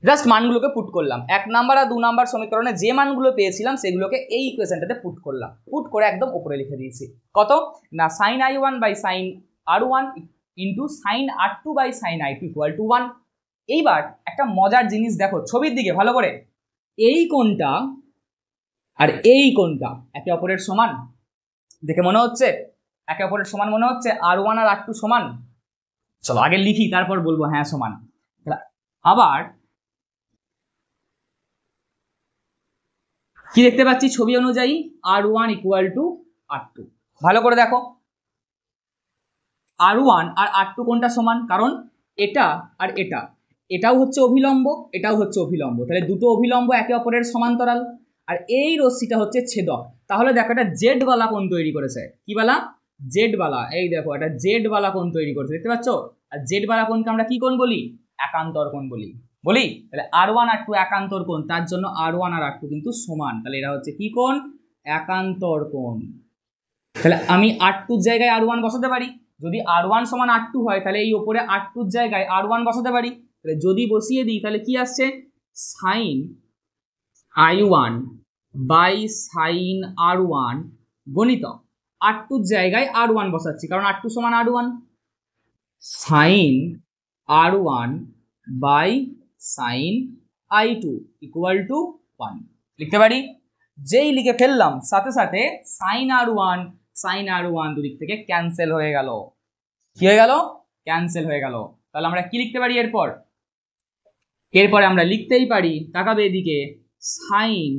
জাস্ট মানগুলোকে পুট করলাম, 1 নাম্বার আর 2 নাম্বার সমীকরণে যে মানগুলো পেয়েছিলাম সেগুলোকে এই ইকুয়েশনটাতে পুট করলাম, পুট করে একদম উপরে লিখে দিয়েছি। কত না sin i1 by sin r1 into sin r2 by sin i2 equal to 1। এইবার একটা মজার জিনিস দেখো ছবির দিকে ভালো করে, এই কোণটা আর এই কোণটা একে অপরের সমান দেখে মনে হচ্ছে, একে অপরের সমান মনে হচ্ছে, r1 আর r2 সমান। চলো আগে লিখি তারপর বলবো হ্যাঁ সমান। আবার কি দেখতে পাচ্ছি ছবি অনুযায়ী r1 ইকুয়াল টু r2। ভালো করে দেখো r1 আর r2 কোনটা সমান, কারণ এটা আর এটা, এটাও হচ্ছে অভিলম্ব এটাও হচ্ছে অভিলম্ব, তাহলে দুটো অভিলম্ব একে অপরের সমান্তরাল। আর এই রশ্মিটা হচ্ছে ছেদক, তাহলে দেখো এটা জেড বালা কোণ তৈরি করেছে। কি বালা? জেড বালা। এই দেখো এটা জেড বালা কোণ তৈরি করেছে, দেখতে পাচ্ছ? আর জেড বালা কোণকে আমরা কি কোণ বলি? একান্তর কোণ বলি। তাহলে r1 r2 একান্তর কোণ, তার জন্য r1 আর r2 কিন্তু সমান, তাহলে এরা হচ্ছে কি কোণ? একান্তর কোণ। তাহলে আমি r2 জায়গায় r1 বসাতে পারি, যদি r1 সমান r2 হয় তাহলে এই উপরে r2 জায়গায় r1 বসাতে পারি। তাহলে যদি বসিয়ে দিই তাহলে কি আসছে? sin i1 by sin r1 গণিতক r2 জায়গায় r1 বসাচ্ছি, কারণ r2 সমান r1, sin r1 by sin i2 equal to 1 লিখতে পারি। যেই লিখে ফেললাম সাথে সাথে sin r1 দুদিক থেকে ক্যান্সেল হয়ে গেল। কি হয়ে গেল? ক্যান্সেল হয়ে গেল। তাহলে আমরা কি লিখতে পারি এরপরে আমরা লিখতেই পারি, তাকাবে এদিকে, sin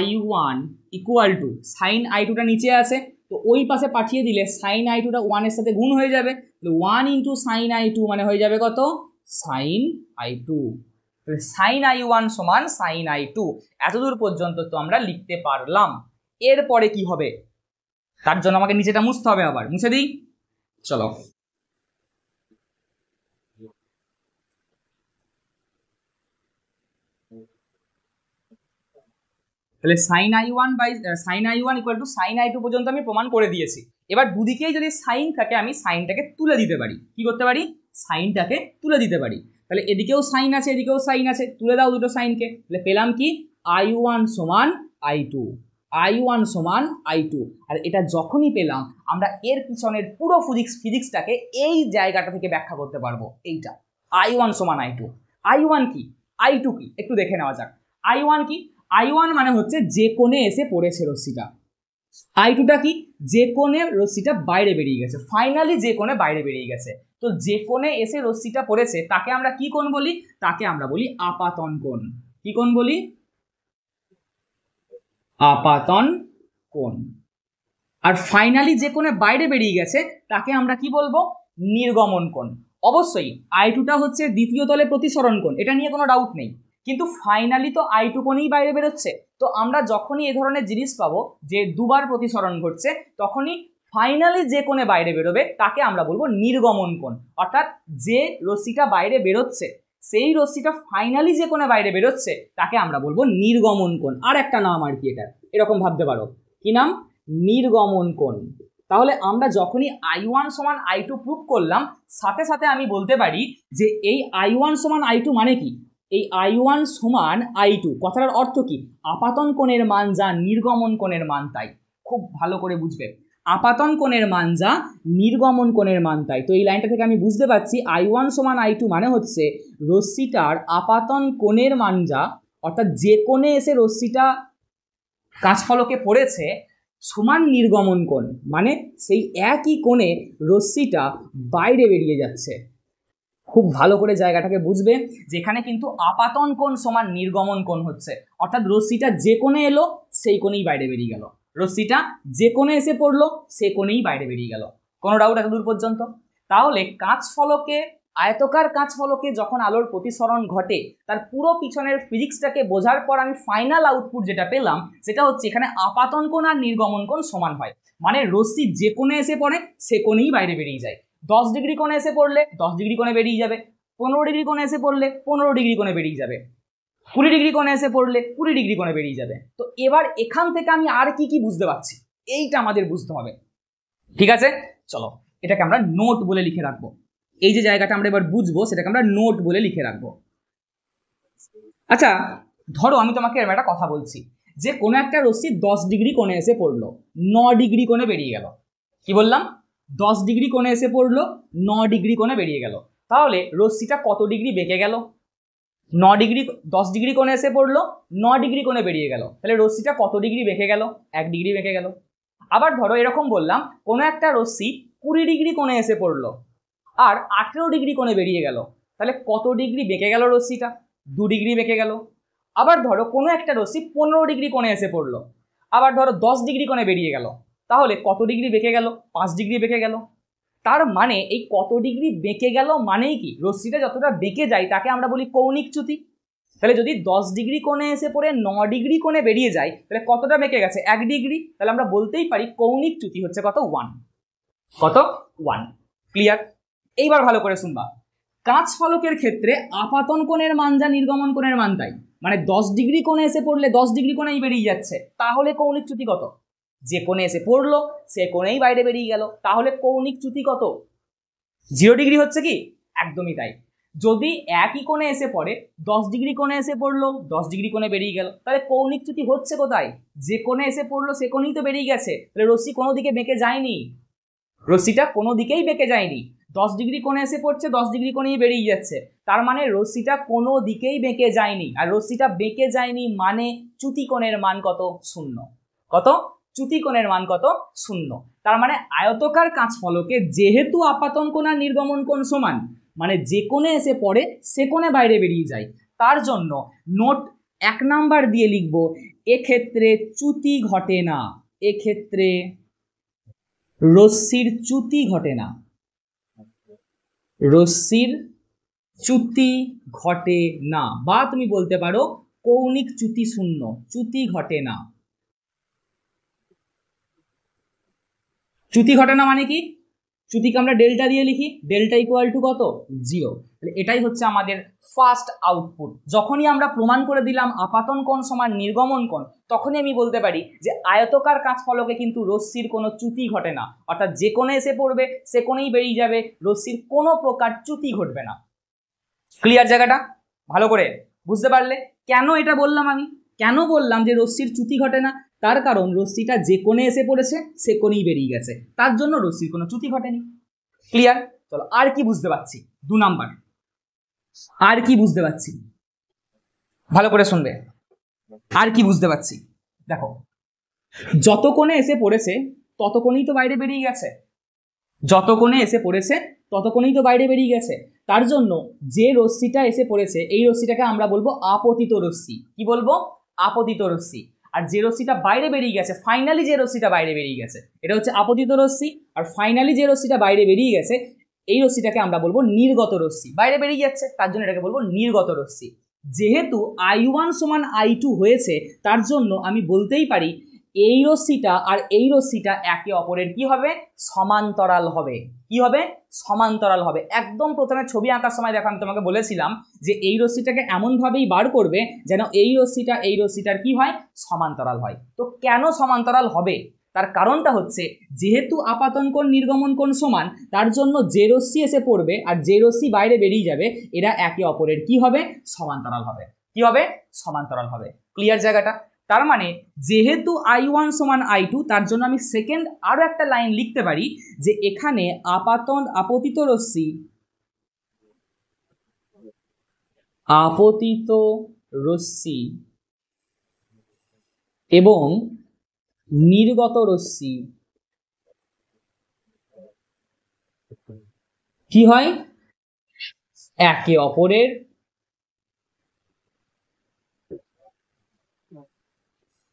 i1 equal to, sin i2টা নিচে আছে তো ওই পাশে পাঠিয়ে দিলে sin i2টা 1 এর সাথে গুণ হয়ে যাবে, 1 ইন্টু sin i2 মানে হয়ে যাবে কত? sin i2। sin i1 সমান sin i2। এতদূর পর্যন্ত তো আমরা লিখতে পারলাম। এরপরে কি হবে তার জন্য আমাকে নিচেটা মুছতে হবে, আবার মুছে দিই। চলো তাহলে sin i1 by sin i1 equal to sin i2 পর্যন্ত আমি প্রমাণ করে দিয়েছি। এবার দুদিকেই যদি সাইন থাকে আমি সাইনটাকে তুলে দিতে পারি। কি করতে পারি? সাইনটাকে তুলে দিতে পারি। তাহলে এদিকেও সাইন আছে এদিকেও সাইন আছে, তুলে দাও দুটো সাইনকে, তাহলে পেলাম কি? i1 সমান i2, i1 সমান i2। আর এটা যখনই পেলাম আমরা এর পিছনের পুরো ফিজিক্সটাকে এই জায়গাটা থেকে ব্যাখ্যা করতে পারবো। এইটা i1 সমান i2। i1 কি i2 কি একটু দেখে নেওয়া যাক। i1 কি? i1 মানে হচ্ছে যে কোণে এসে পড়েছে রশ্মিটা। i2টা কি? যে কোণে রশ্মিটা বাইরে বেরিয়ে গেছে, ফাইনালি যে কোণে বাইরে বেরিয়ে গেছে। তো যে কোণে এসে রশ্মিটা পড়েছে তাকে আমরা কি কোণ বলি? তাকে আমরা বলি আপাতন কোণ। কি কোণ বলি? আপাতন কোণ। আর ফাইনালি যে কোণে বাইরে বেরিয়ে গেছে তাকে আমরা কি বলবো? নির্গমন কোণ। অবশ্যই i2টা হচ্ছে দ্বিতীয় তলে প্রতিসরণ কোণ, এটা নিয়ে কোনো ডাউট নেই, কিন্তু ফাইনালি তো i2 কোণেই বাইরে বেরোচ্ছে। তো আমরা যখনই এ ধরনের জিনিস পাবো যে দুবার প্রতিসরণ ঘটছে, তখনই ফাইনালি যে কোণে বাইরে বেরোবে তাকে আমরা বলবো নির্গমন কোণ। অর্থাৎ যে রশ্মিটা বাইরে বেরোচ্ছে সেই রশ্মিটা ফাইনালি যে কোণে বাইরে বেরোচ্ছে তাকে আমরা বলবো নির্গমন কোণ। আর একটা নাম আর কি, এটা এরকম ভাবতে পারো, কি নাম? নির্গমন কোণ। তাহলে আমরা যখনই i1 সমান i2 প্রুভ করলাম, সাথে সাথে আমি বলতে পারি যে এই i1 সমান i2 মানে কি? এই i1 সমান i2 কথাটার অর্থ কি? আপাতন কোণের মান যা নির্গমন কোণের মান তাই। খুব ভালো করে বুঝবে, আপাতন কোণের মান যা নির্গমন কোণের মান তাই। তো এই লাইনটা থেকে আমি বুঝতে পারছি i1 সমান i2 মানে হচ্ছে রশ্মিটার আপাতন কোণের মান যা, অর্থাৎ যে কোণে এসে রশ্মিটা কাঁচফলকে পড়েছে, সমান নির্গমন কোণ মানে সেই একই কোণে রশ্মিটা বাইরে বেরিয়ে যাচ্ছে। খুব ভালো করে জায়গাটাকে বুঝবে, যেখানে কিন্তু আপাতন কোণ সমান নির্গমন কোণ হচ্ছে, অর্থাৎ রশ্মিটা যে কোণে এলো সেই কোণেই বাইরে বেরিয়ে গেল, রশ্মিটা যে কোণে এসে পড়লো সে কোণেই বাইরে বেরিয়ে গেল। কোনো ডাউট এত দূর পর্যন্ত? তাহলে কাঁচফলকে, আয়তকার কাঁচফলকে যখন আলোর প্রতিসরণ ঘটে তার পুরো পিছনের ফিজিক্সটাকে বোঝার পর আমি ফাইনাল আউটপুট যেটা পেলাম সেটা হচ্ছে এখানে আপাতন কোণ আর নির্গমন কোণ সমান হয়, মানে রশ্মি যে কোণে এসে পড়ে সে কোণেই বাইরে বেরিয়ে যায়। 10 ডিগ্রি কোণে এসে পড়লে 10 ডিগ্রি কোণে বেরিয়ে যাবে, 15 ডিগ্রি কোণে এসে পড়লে 15 ডিগ্রি কোণে বেরিয়ে যাবে, 20 ডিগ্রি কোণে এসে পড়লে 20 ডিগ্রি কোণে বেরিয়ে যাবে। তো এবার এখান থেকে আমি আর কি কি বুঝতে পারছি এইটা আমাদের বুঝতে হবে। ঠিক আছে, চলো এটাকে আমরা নোট বলে লিখে রাখবো। এই যে জায়গাটা আমরা এবার বুঝবো সেটাকে আমরা নোট বলে লিখে রাখবো। আচ্ছা ধরো আমি তোমাকে এরকম একটা কথা বলছি যে কোনো একটা রশ্মি 10 ডিগ্রি কোণে এসে পড়লো, 9 ডিগ্রি কোণে বেরিয়ে গেল। কি বললাম? 10 ডিগ্রি কোণে এসে পড়লো, 9 ডিগ্রি কোণে বেরিয়ে গেল। তাহলে রশ্মিটা কত ডিগ্রি বেঁকে গেল? 9 ডিগ্রি, 10 ডিগ্রি কোণে এসে পড়লো, 9 ডিগ্রি কোণে বেরিয়ে গেল। তাহলে রশ্মিটা কত ডিগ্রি বেঁকে গেল? 1 ডিগ্রি বেঁকে গেল। আবার ধরো এরকম বললাম কোনো একটা রশ্মি 20 ডিগ্রি কোণে এসে পড়লো আর 18 ডিগ্রি কোণে বেরিয়ে গেল। তাহলে কত ডিগ্রি বেঁকে গেল রশ্মিটা? 2 ডিগ্রি বেঁকে গেল। আবার ধরো কোনো একটা রশ্মি 15 ডিগ্রি কোণে এসে পড়লো, আবার ধরো 10 ডিগ্রি কোণে বেরিয়ে গেল। তাহলে কত ডিগ্রি বেঁকে গেল? 5 ডিগ্রি বেঁকে গেল। তার মানে এই কত ডিগ্রি বেঁকে গেল মানেই কি, রশ্মিটা যতটা বেঁকে যায় তাকে আমরা বলি কৌণিক চ্যুতি। তাহলে যদি 10 ডিগ্রি কোণে এসে পড়ে 9 ডিগ্রি কোণে বেরিয়ে যায় তাহলে কতটা বেঁকে গেছে? 1 ডিগ্রি। তাহলে আমরা বলতেই পারি কৌণিক চ্যুতি হচ্ছে কত? 1। কত? 1। ক্লিয়ার? এইবার ভালো করে শুনবা। কাঁচ ফলকের ক্ষেত্রে আপাতন কোণের মান যা নির্গমন কোণের মান তাই, মানে 10 ডিগ্রি কোণে এসে পড়লে 10 ডিগ্রি কোণেই বেরিয়ে যাচ্ছে, তাহলে কৌণিক চ্যুতি কত? যে কোণে এসে পড়লো সে কোণেই বাইরে বেরিয়ে গেল, তাহলে কৌণিক চ্যুতি কত? 0 ডিগ্রি হচ্ছে কি? একদমই তাই। যদি একই কোণে এসে পড়ে, 10 ডিগ্রি কোণে এসে পড়লো, 10 ডিগ্রি কোণে বেরিয়ে গেল, তাহলে কৌণিক চ্যুতি হচ্ছে কোথায়? যে কোণে এসে পড়লো সে কোণেই তো বেরিয়ে গেছে। তাহলে রশ্মি কোনো দিকে বেঁকে যায়নি, রশ্মিটা কোনো দিকেই বেঁকে যায়নি। 10 ডিগ্রি কোণে এসে পড়ছে, 10 ডিগ্রি কোণেই বেরিয়ে যাচ্ছে, তার মানে রশ্মিটা কোনো দিকেই বেঁকে যায়নি। আর রশ্মিটা বেঁকে যায়নি মানে চ্যুতি কোণের মান কত? 0। কত? চ্যুতি কোণের মান কত? 0। তার মানে আয়তকার কাঁচ ফলকে যেহেতু আপাতন কোণ আর নির্গমন কোণ সমান, মানে যে কোণে এসে পড়ে সে কোণে বাইরে বেরিয়ে যায়, তার জন্য নোট 1 নাম্বার দিয়ে লিখবো এক্ষেত্রে চ্যুতি ঘটে না। এক্ষেত্রে রশ্মির চ্যুতি ঘটে না। রশ্মির চ্যুতি ঘটে না, বা তুমি বলতে পারো কৌণিক চ্যুতি 0, চ্যুতি ঘটে না। চ্যুতি ঘটে না মানে কি? চ্যুতিকে আমরা ডেল্টা দিয়ে লিখি, ডেল্টা ইকুয়াল টু কত? 0। তাহলে এটাই হচ্ছে আমাদের ফার্স্ট আউটপুট। যখনই আমরা প্রমাণ করে দিলাম আপাতন কোণ সমান নির্গমন কোণ, তখনই আমি বলতে পারি যে আয়তকার কাঁচ ফলকে কিন্তু রশ্মির কোনো চ্যুতি ঘটে না, অর্থাৎ যে কোণে এসে পড়বে সে কোণেই বেরিয়ে যাবে, রশ্মির কোনো প্রকার চ্যুতি ঘটবে না। ক্লিয়ার জায়গাটা? ভালো করে বুঝতে পারলে? কেন এটা বললাম আমি? কেন বললাম যে রশ্মির চ্যুতি ঘটে না? তার কারণ রশ্মিটা যে কোণে এসে পড়েছে সে কোণেই বেরিয়ে গেছে, তার জন্য রশ্মির কোনো চ্যুতি ঘটেনি। ক্লিয়ার? চলো আর কি বুঝতে পারছি? 2 নাম্বার আর কি বুঝতে পারছি? ভালো করে শুনবে। আর কি বুঝতে পারছি? দেখো, যত কোণে এসে পড়েছে তত কোণেই তো বাইরে বেরিয়ে গেছে, যত কোণে এসে পড়েছে তত কোণেই তো বাইরে বেরিয়ে গেছে। তার জন্য যে রশ্মিটা এসে পড়েছে এই রশ্মিটাকে আমরা বলবো আপতিত রশ্মি। কি বলবো? আপতিত রশ্মি। আর যে রশ্মিটা বাইরে বেরিয়ে গেছে, ফাইনালি যে রশ্মিটা বাইরে বেরিয়ে গেছে, এটা হচ্ছে আপতিত রশ্মি। আর ফাইনালি যে রশ্মিটা বাইরে বেরিয়ে গেছে এই রশ্মিটাকে আমরা বলবো নির্গত রশ্মি। বাইরে বেরিয়ে যাচ্ছে তার জন্য এটাকে বলবো নির্গত রশ্মি। যেহেতু I1 সমান I2 হয়েছে, তার জন্য আমি বলতেই পারি এই রশ্মিটা আর এই রশ্মিটা একে অপরের কি হবে? সমান্তরাল হবে। কি হবে? সমান্তরাল হবে। একদম প্রথমে ছবি আঁকার সময় দেখো আমি তোমাকে বলেছিলাম যে এই রশ্মিটাকে এমনভাবেই বার করবে যেন এই রশ্মিটা এই রশ্মিটার কি হয়? সমান্তরাল হয়। তো কেন সমান্তরাল হবে? তার কারণটা হচ্ছে যেহেতু আপাতন কোণ নির্গমন কোণ সমান, তার জন্য যে রশ্মি এসে পড়বে আর যে রশ্মি বাইরে বেরিয়ে যাবে এরা একে অপরের কি হবে? সমান্তরাল হবে। কি হবে? সমান্তরাল হবে। ক্লিয়ার জায়গাটা? তার মানে যেহেতু I1 সমান I2, তার জন্য আমি সেকেন্ড আরো একটা লাইন লিখতে পারি যে এখানে আপতিত রশ্মি এবং নির্গত রশ্মি কি হয়? একে অপরের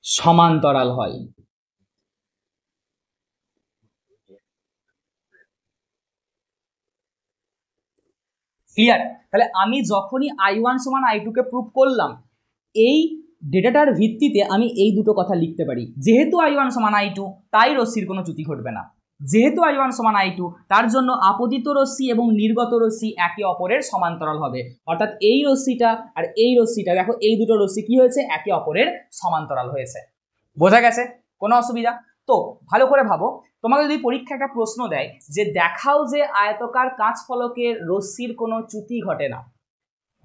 সমান্তরাল হয়। ক্লিয়ার? তাহলে আমি যখনই I1 সমান I2 কে প্রুভ করলাম, এই ডেটাটার ভিত্তিতে আমি এই দুটো কথা লিখতে পারি। যেহেতু I1 সমান I2 তাই রশ্মির কোনো চ্যুতি ঘটবে না। যেহেতু I1 সমান I2 তার জন্য আপতিত রশ্মি এবং নির্গত রশ্মি একে অপরের সমান্তরাল হবে। অর্থাৎ এই রশ্মিটা আর এই রশ্মিটা, দেখো এই দুটো রশ্মি কি হয়েছে? একে অপরের সমান্তরাল হয়েছে। বোঝা গেছে? কোনো অসুবিধা? তো ভালো করে ভাবো, তোমাকে যদি পরীক্ষা একটা প্রশ্ন দেয় যে দেখাও যে আয়তকার কাঁচ ফলকের রশ্মির কোনো চ্যুতি ঘটে না,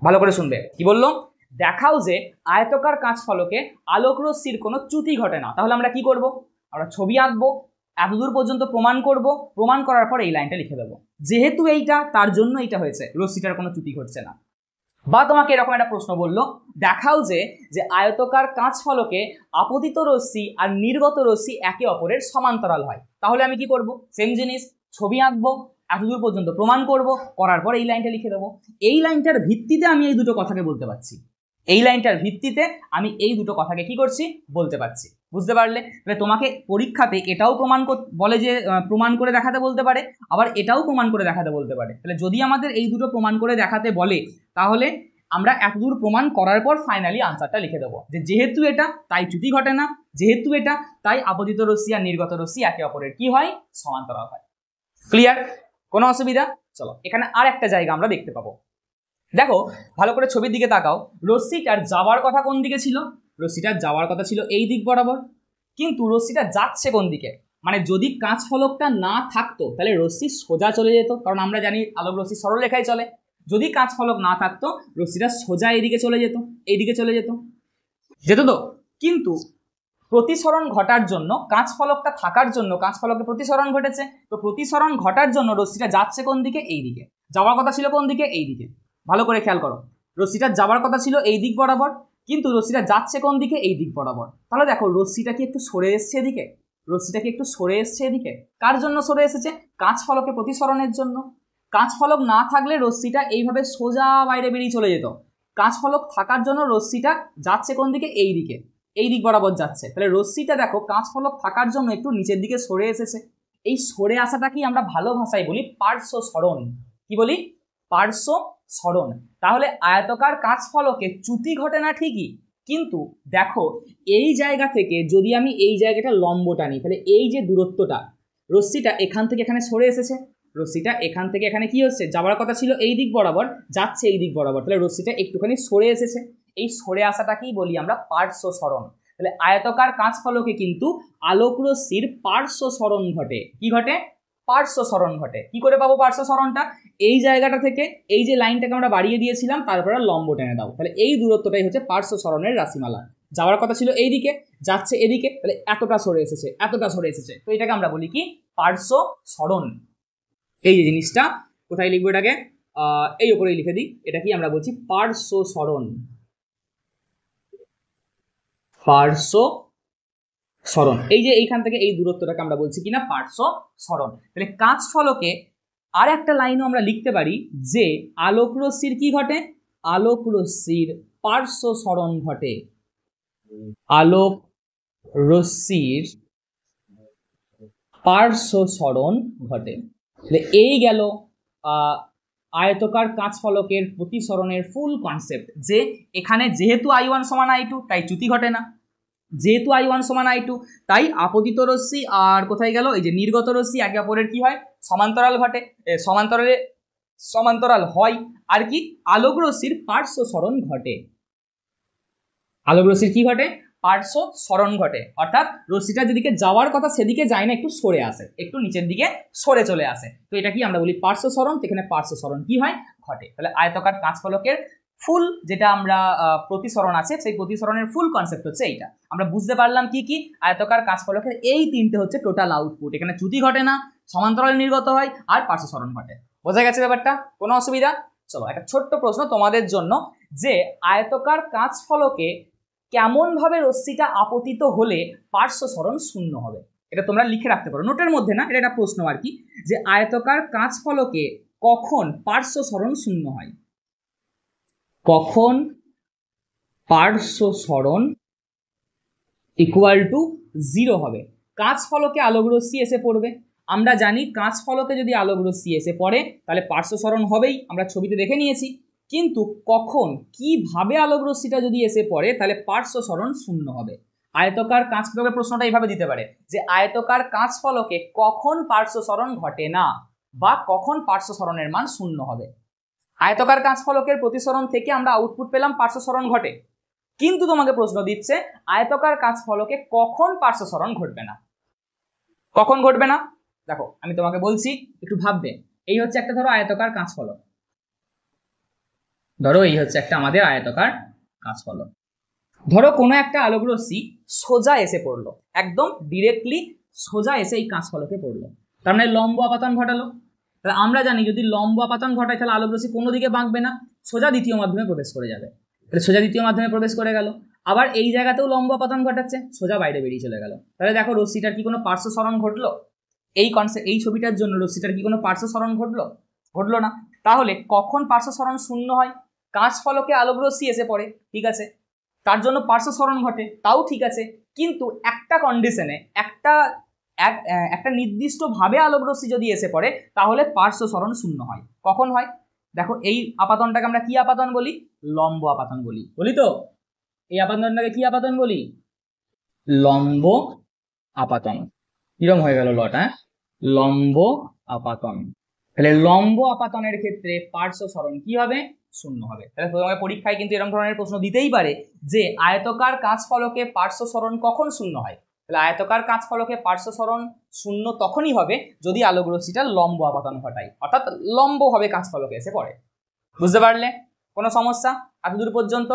ভালো করে শুনবে। কি বললো? দেখাও যে আয়তকার কাঁচ ফলকে আলোক রশ্মির কোনো চ্যুতি ঘটে না। তাহলে আমরা কি করব? আমরা ছবি আঁকবো, এতদূর পর্যন্ত প্রমাণ করব, প্রমাণ করার পর এই লাইনটা লিখে দেবো। যেহেতু এইটা, তার জন্য এইটা হয়েছে, রশ্মিটার কোনো চ্যুতি ঘটছে না। বা তোমাকে এরকম একটা প্রশ্ন বললো, দেখাও যে আয়তকার কাঁচ ফলকে আপতিত রশ্মি আর নির্গত রশ্মি একে অপরের সমান্তরাল হয়। তাহলে আমি কি করব? সেম জিনিস, ছবি আঁকবো, এতদূর পর্যন্ত প্রমাণ করব, করার পর এই লাইনটা লিখে দেবো। এই লাইনটার ভিত্তিতে আমি এই দুটো কথাকে বলতে পারছি, এই লাইনটার ভিত্তিতে আমি এই দুটো কথাকে কি করছি? বলতে পারছি। বুঝতে পারলে? তাহলে তোমাকে পরীক্ষাতে এটাও প্রমাণ বলে যে প্রমাণ করে দেখাতে বলতে পারে, আবার এটাও প্রমাণ করে দেখাতে বলতে পারে। তাহলে যদি আমাদের এই দুটো প্রমাণ করে দেখাতে বলে, তাহলে আমরা এতদূর প্রমাণ করার পর ফাইনালি আনসারটা লিখে দেবো যে যেহেতু এটা তাই চ্যুতি ঘটে না, যেহেতু এটা তাই আপতিত রশ্মি আর নির্গত রশ্মি একে অপরের কি হয়? সমান্তরাল হয়। ক্লিয়ার? কোনো অসুবিধা? চলো এখানে আর একটা জায়গা আমরা দেখতে পাবো। দেখো ভালো করে ছবির দিকে তাকাও, রশ্মিটার যাওয়ার কথা কোন দিকে ছিল? রশ্মিটার যাওয়ার কথা ছিল এই দিক বরাবর, কিন্তু রশ্মিটা যাচ্ছে কোন দিকে? মানে যদি কাঁচ ফলকটা না থাকতো তাহলে রশ্মি সোজা চলে যেত, কারণ আমরা জানি আলোক রশ্মি সরলরেখায় চলে। যদি কাঁচ ফলক না থাকতো রশ্মিটা সোজা এইদিকে চলে যেত, এইদিকে চলে যেত, যেত তো। কিন্তু প্রতিসরণ ঘটার জন্য, কাঁচ ফলকটা থাকার জন্য, কাঁচ ফলকে প্রতিসরণ ঘটেছে, তো প্রতিসরণ ঘটার জন্য রশ্মিটা যাচ্ছে কোন দিকে? এই দিকে। যাওয়ার কথা ছিল কোন দিকে? এই দিকে। ভালো করে খেয়াল করো, রশ্মিটা যাওয়ার কথা ছিল এই দিক বরাবর, কিন্তু রশ্মিটা যাচ্ছে কোন দিকে? এই দিক বরাবর। তাহলে দেখো রশ্মিটা কি একটু সরে এসছে এদিকে? রশ্মিটা কি একটু সরে এসছে এদিকে? কার জন্য সরে এসেছে? কাঁচ ফলকে প্রতিসরণের জন্য। কাঁচ ফলক না থাকলে রশ্মিটা এইভাবে সোজা বাইরে বেরিয়ে চলে যেত। কাঁচ ফলক থাকার জন্য রশ্মিটা যাচ্ছে কোন দিকে? এই দিকে, এই দিক বরাবর যাচ্ছে। তাহলে রশ্মিটা দেখো কাঁচ ফলক থাকার জন্য একটু নিচের দিকে সরে এসেছে। এই সরে আসাটা কি আমরা ভালো ভাষায় বলি পার্শ্ব সরণ। কি বলি? পার্শ্ব সরণ। তাহলে আয়তকার কাঁচ ফলকে চ্যুতি ঘটে না ঠিকই, কিন্তু দেখো এই জায়গা থেকে যদি আমি এই জায়গাটা লম্ব টানি, তাহলে এই যে দূরত্বটা, রশ্মিটা এখান থেকে এখানে সরে এসেছে, রশ্মিটা এখান থেকে এখানে কি হচ্ছে? যাওয়ার কথা ছিল এই দিক বরাবর, যাচ্ছে এই দিক বরাবর। তাহলে রশ্মিটা একটুখানি সরে এসেছে। এই সরে আসাটাকেই বলি আমরা পার্শ্ব সরণ। তাহলে আয়তকার কাঁচ ফলকে কিন্তু আলোক রশ্মির পার্শ্ব সরণ ঘটে। কি ঘটে? পার্শ্ব সরণ ঘটে। কি করে পাবো পার্শ্ব সরণটা? এই জায়গাটা থেকে এই যে লাইনটাকে আমরা বাড়িয়ে দিয়েছিলাম, তারপরে লম্ব টেনে দাও, তাহলে এই দূরত্বটাই হচ্ছে পার্শ্ব সরণের রাশিমালা। যাওয়ার কথা ছিল এই দিকে, যাচ্ছে এদিকে, তাহলে এতটা সরে এসেছে, এতটা সরে এসেছে, তো এটাকে আমরা বলি কি? পার্শ্ব সরণ। এই যে জিনিসটা কোথায় লিখবো? এটাকে এই উপরেই লিখে দিই। এটা কি আমরা বলছি? পার্শ্ব সরণ। পার্শ্ব সরণ। এই যে এইখান থেকে এই দূরত্বটাকে আমরা বলছি কিনা পার্শ্ব সরণ। তাহলে কাঁচ ফলকে আর একটা লাইনও আমরা লিখতে পারি যে আলোক রশ্মির কি ঘটে? আলোক রশ্মির পার্শ্ব সরণ ঘটে। আলোক রশ্মির পার্শ্ব সরণ ঘটে। তাহলে এই গেল আয়তকার কাঁচ ফলকের প্রতিসরণের ফুল কনসেপ্ট, যে এখানে যেহেতু I1 সমান I2 তাই চ্যুতি ঘটে না, যেহেতু I1 সমান I2 তাই আপতিত রশ্মি আর কোথায় গেল এই যে নির্গত রশ্মি একে অপরের কি হয়? সমান্তরাল ঘটে, সমান্তরাল হয়। আর কি? আলোক রশ্মির পার্শ্ব সরণ ঘটে। আলোক রশ্মির কি ঘটে? পার্শ্ব সরণ ঘটে, অর্থাৎ রশ্মিটা যেদিকে যাওয়ার কথা সেদিকে যায় না, একটু সরে আসে, একটু নিচের দিকে সরে চলে আসে। তো এটা কি আমরা বলি? পার্শ্ব সরণ। এখানে পার্শ্ব সরণ কি হয়? ঘটে। তাহলে আয়তকার কাঁচ ফলকের ফুল যেটা আমরা প্রতিসরণ আছে, সেই প্রতিসরণের ফুল কনসেপ্ট হচ্ছে এইটা। আমরা বুঝতে পারলাম কি কি? আয়তকার কাঁচ ফলকের এই তিনটে হচ্ছে টোটাল আউটপুট। এখানে চ্যুতি ঘটে না, সমান্তরাল নির্গত হয়, আর পার্শ্ব সরণ ঘটে। বোঝা গেছে ব্যাপারটা? কোনো অসুবিধা? চলো একটা ছোট্ট প্রশ্ন তোমাদের জন্য, যে আয়তকার কাঁচ ফলকে কেমন ভাবে রশ্মিটা আপতিত হলে পার্শ্ব সরণ শূন্য হবে? এটা তোমরা লিখে রাখতে পারো নোটের মধ্যে, না এটা একটা প্রশ্ন আর কি, যে আয়তকার কাঁচ ফলকে কখন পার্শ্ব সরণ শূন্য হয়? কখন পার্শ্ব সরণ ইকুয়াল টু 0 হবে? কাঁচ ফলকে আলোক রশ্মি এসে পড়বে, আমরা জানি কাঁচ ফলকে যদি আলোক রশ্মি এসে পড়ে তাহলে পার্শ্ব সরণ হবেই, আমরা ছবিতে দেখে নিয়েছি। কিন্তু কখন, কিভাবে আলোক রশ্মিটা যদি এসে পড়ে তাহলে পার্শ্ব সরণ শূন্য হবে? আয়তকার কাঁচ ফলকের প্রশ্নটা এইভাবে দিতে পারে যে আয়তকার কাঁচ ফলকে কখন পার্শ্ব সরণ ঘটে না, বা কখন পার্শ্ব সরণের মান শূন্য হবে। আয়তকার কাঁচ ফলকের প্রতিসরণ থেকে আমরা আউটপুট পেলাম পার্শ্ব সরণ ঘটে, কিন্তু তোমাকে প্রশ্ন দিচ্ছে আয়তকার কাঁচ ফলকে কখন পার্শ্ব সরণ ঘটবে না। কখন ঘটবে না? দেখো আমি তোমাকে বলছি, একটু ভাববে। এই হচ্ছে একটা ধরো আয়তকার কাঁচ ফলক, ধরো এই হচ্ছে একটা আমাদের আয়তকার কাঁচ ফলক। ধরো কোনো একটা আলোক রশ্মি সোজা এসে পড়লো, একদম ডিরেক্টলি সোজা এসে এই কাঁচ ফলকে পড়লো, তার মানে লম্ব আপাতন ঘটালো। তাহলে আমরা জানি যদি লম্ব আপাতন ঘটায় তাহলে আলোক রশ্মি কোনো দিকে বাঁকবে না, সোজা দ্বিতীয় মাধ্যমে প্রবেশ করে যাবে। তাহলে সোজা দ্বিতীয় মাধ্যমে প্রবেশ করে গেল। আবার এই জায়গাতেও লম্ব আপাতন ঘটাচ্ছে, সোজা বাইরে বেরিয়ে চলে গেল। তাহলে দেখো রশ্মিটার কি কোনো পার্শ্ব সরণ ঘটলো? এই ছবিটার জন্য রশ্মিটার কি কোনো পার্শ্ব সরণ ঘটলো? ঘটলো না। তাহলে কখন পার্শ্ব সরণ শূন্য হয়? কাঁচ ফলকে আলোক রশ্মি এসে পড়ে, ঠিক আছে, তার জন্য পার্শ্ব সরণ ঘটে, তাও ঠিক আছে, কিন্তু একটা কন্ডিশনে, একটা নির্দিষ্ট ভাবে আলোক রশ্মি যদি এসে পড়ে তাহলে পার্শ্ব সরণ শূন্য হয়। কখন হয়? দেখো এই আপাতনটাকে আমরা কি আপাতন বলি? লম্ব আপাতন বলি, বলি তো? এই আপাতনটাকে কি আপাতন বলি? লম্ব আপাতন। কিরম হয়ে গেল লটা? লম্ব আপাতন। তাহলে লম্ব আপাতনের ক্ষেত্রে পার্শ্ব সরণ কি হবে? শূন্য হবে। তাহলে তোমাকে পরীক্ষায় কিন্তু এরকম ধরনের প্রশ্ন দিতেই পারে যে আয়তকার কাঁচ ফলকে পার্শ্ব সরণ কখন শূন্য হয়। তাহলে আয়তকার কাঁচ ফলকে পার্শ্ব সরণ শূন্য তখনই হবে যদি আলোক রশ্মিটা লম্ব আপাতন ঘটায়, অর্থাৎ লম্বভাবে কাঁচ ফলকে এসে পড়ে। বুঝতে পারলে? কোনো সমস্যা এতদূর পর্যন্ত?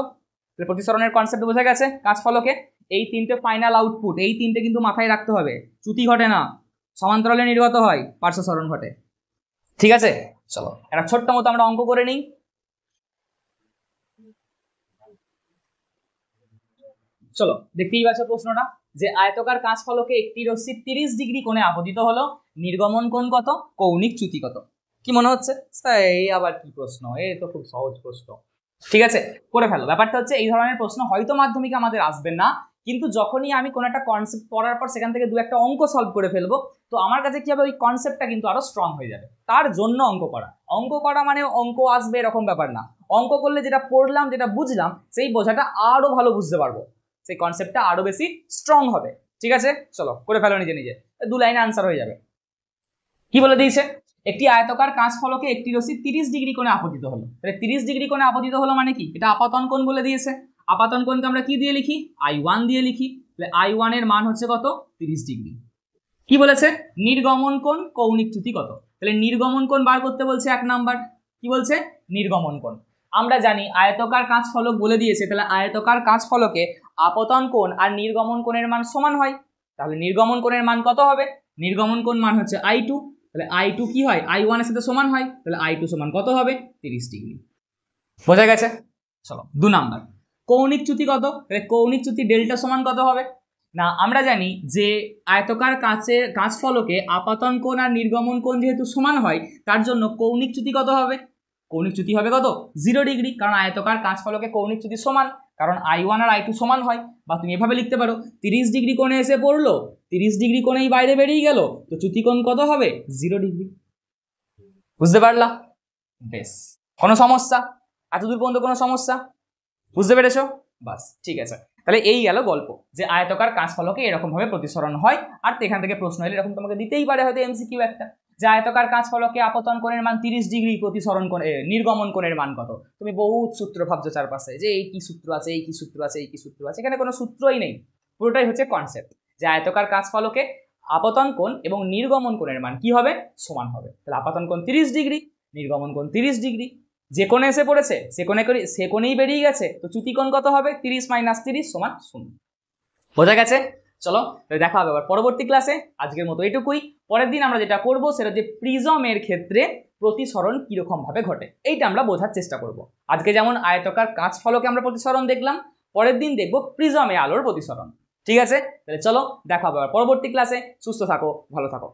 প্রতিসরণের কনসেপ্ট বোঝা গেছে কাঁচ ফলকে। এই তিনটে ফাইনাল আউটপুট, এই তিনটে কিন্তু মাথায় রাখতে হবে। চ্যুতি ঘটে না, সমান্তরালে নির্গত হয়, পার্শ্ব সরণ ঘটে। ঠিক আছে, চলো একটা ছোট্ট মতো আমরা অঙ্ক করে নিই। চলো দেখতেই পাচ্ছ প্রশ্নটা, যে আয়তকার কাঁচ ফলকে একটি রশ্মি 30 ডিগ্রি কোণে আপতিত হলো, নির্গমন কোণ কত, কৌণিক চ্যুতি কত? কি মনে হচ্ছে এই আবার কি প্রশ্ন? এই তো খুব সহজ প্রশ্ন। ঠিক আছে, করে ফেলো। ব্যাপারটা হচ্ছে এই ধরনের প্রশ্ন হয়তো মাধ্যমিকে আমাদের আসবে না, কিন্তু যখনই আমি কোনো একটা কনসেপ্ট পড়ার পর সেখান থেকে দু একটা অঙ্ক সলভ করে ফেলবো, তো আমার কাছে কি হবে, ওই কনসেপ্টটা কিন্তু আরো স্ট্রং হয়ে যাবে। তার জন্য অঙ্ক করা মানে অঙ্ক আসবে এরকম ব্যাপার না। অঙ্ক করলে যেটা পড়লাম, যেটা বুঝলাম, সেই বোঝাটা আরো ভালো বুঝতে পারবো, সেই কনসেপ্টটা আরো বেশি স্ট্রং হবে। ঠিক আছে, চলো করে ফেলো নিজে নিজে, 2 লাইনে আনসার হয়ে যাবে। কি বলে দিয়েছে? একটি আয়তকার কাঁচ ফলকে একটি রশ্মি 30 ডিগ্রি কোণে আপতিত হলো। তাহলে 30 ডিগ্রি কোণে আপতিত হলো মানে কি? এটা আপাতন কোণ বলে দিয়েছে। আপাতন কোণকে আমরা কি দিয়ে লিখি? I1 দিয়ে লিখি। তাহলে I1 এর মান হচ্ছে কত? 30 ডিগ্রি। কি বলেছে? নির্গমন কোণ কৌণিক চ্যুতি কত? তাহলে নির্গমন কোণ বার করতে বলছে 1 নাম্বার। কি বলছে? নির্গমন কোণ। আমরা জানি আয়তকার কাঁচ ফলক বলে দিয়েছে, তাহলে আয়তকার কাঁচ ফলকে আপতন কোণ আর নির্গমন কোণের মান সমান হয়। তাহলে নির্গমন কোণের মান কত হবে? নির্গমন কোণ মান হচ্ছে I2। তাহলে I2 কি হয়? I1 এর সাথে সমান হয়। তাহলে I2 সমান কত হবে? 30 ডিগ্রি। বোঝা গেছে? চলো 2 নাম্বার, কৌণিক চ্যুতি কত? তাহলে কৌণিক চ্যুতি ডেল্টা সমান কত হবে? না আমরা জানি যে আয়তকার কাঁচ ফলকে আপাতন কোণ আর নির্গমন কোণ যেহেতু সমান হয়, তার জন্য কৌণিক চ্যুতি কত হবে? কৌণিক চ্যুতি হবে কত? 0 ডিগ্রি, কারণ আয়তকার কাঁচ ফলকে কৌণিক চ্যুতি সমান, কারণ I1 আর I2 সমান হয়। বা তুমি এভাবে লিখতে পারো, 30 ডিগ্রি কোণে এসে পড়লো, 30 ডিগ্রি কোণেই বাইরে বেরিয়ে গেল, তো চ্যুতি কোণ কত হবে? 0 ডিগ্রি। বুঝতে পারলা? বেশ, কোনো সমস্যা এতদূর পর্যন্ত? কোনো সমস্যা? বুঝতে পেরেছো? বাস ঠিক আছে। তাহলে এই গেল গল্প, যে আয়তকার কাঁচ ফলকে এরকম ভাবে প্রতিসরণ হয়। আর এখান থেকে প্রশ্ন এলে এরকম তোমাকে দিতেই পারে হয়তো এমসিকিউ একটা, যে আয়তকার কাঁচ ফলকে আপতন কোণের মান 30 ডিগ্রি, প্রতিসরণ কোণ নির্গমন কোণের মান কত? তুমি বহুত সূত্র ভাবছো চারপাশে, যে এই কি সূত্র আছে, এই কি সূত্র আছে, এই কি সূত্র আছে। এখানে কোনো সূত্রই নেই, পুরোটাই হচ্ছে কনসেপ্ট, যে আয়তকার কাঁচ ফলকে আপতন কোণ এবং নির্গমন কোণের মান কি হবে? সমান হবে। তাহলে আপতন কোণ 30 ডিগ্রি, নির্গমন কোণ 30 ডিগ্রি, যে কোণে এসে পড়েছে সে কোণেই বেরিয়ে গেছে, তো চ্যুতি কোণ কত হবে? 30 - 30 = 0। বোঝা গেছে? চলো দেখা হবে আবার পরবর্তী ক্লাসে। আজকের মতো এটুকুই। পরের দিন আমরা যেটা করব সেটা যে প্রিজমের ক্ষেত্রে প্রতিসরণ কিরকম ভাবে ঘটে, এইটা আমরা বোঝার চেষ্টা করব। আজকে যেমন আয়তকার কাঁচ ফলকে আমরা প্রতিসরণ দেখলাম, পরের দিন দেখব প্রিজমে আলোর প্রতিসরণ। ঠিক আছে, তাহলে চলো দেখা হবে আবার পরবর্তী ক্লাসে। সুস্থ থাকো, ভালো থাকো।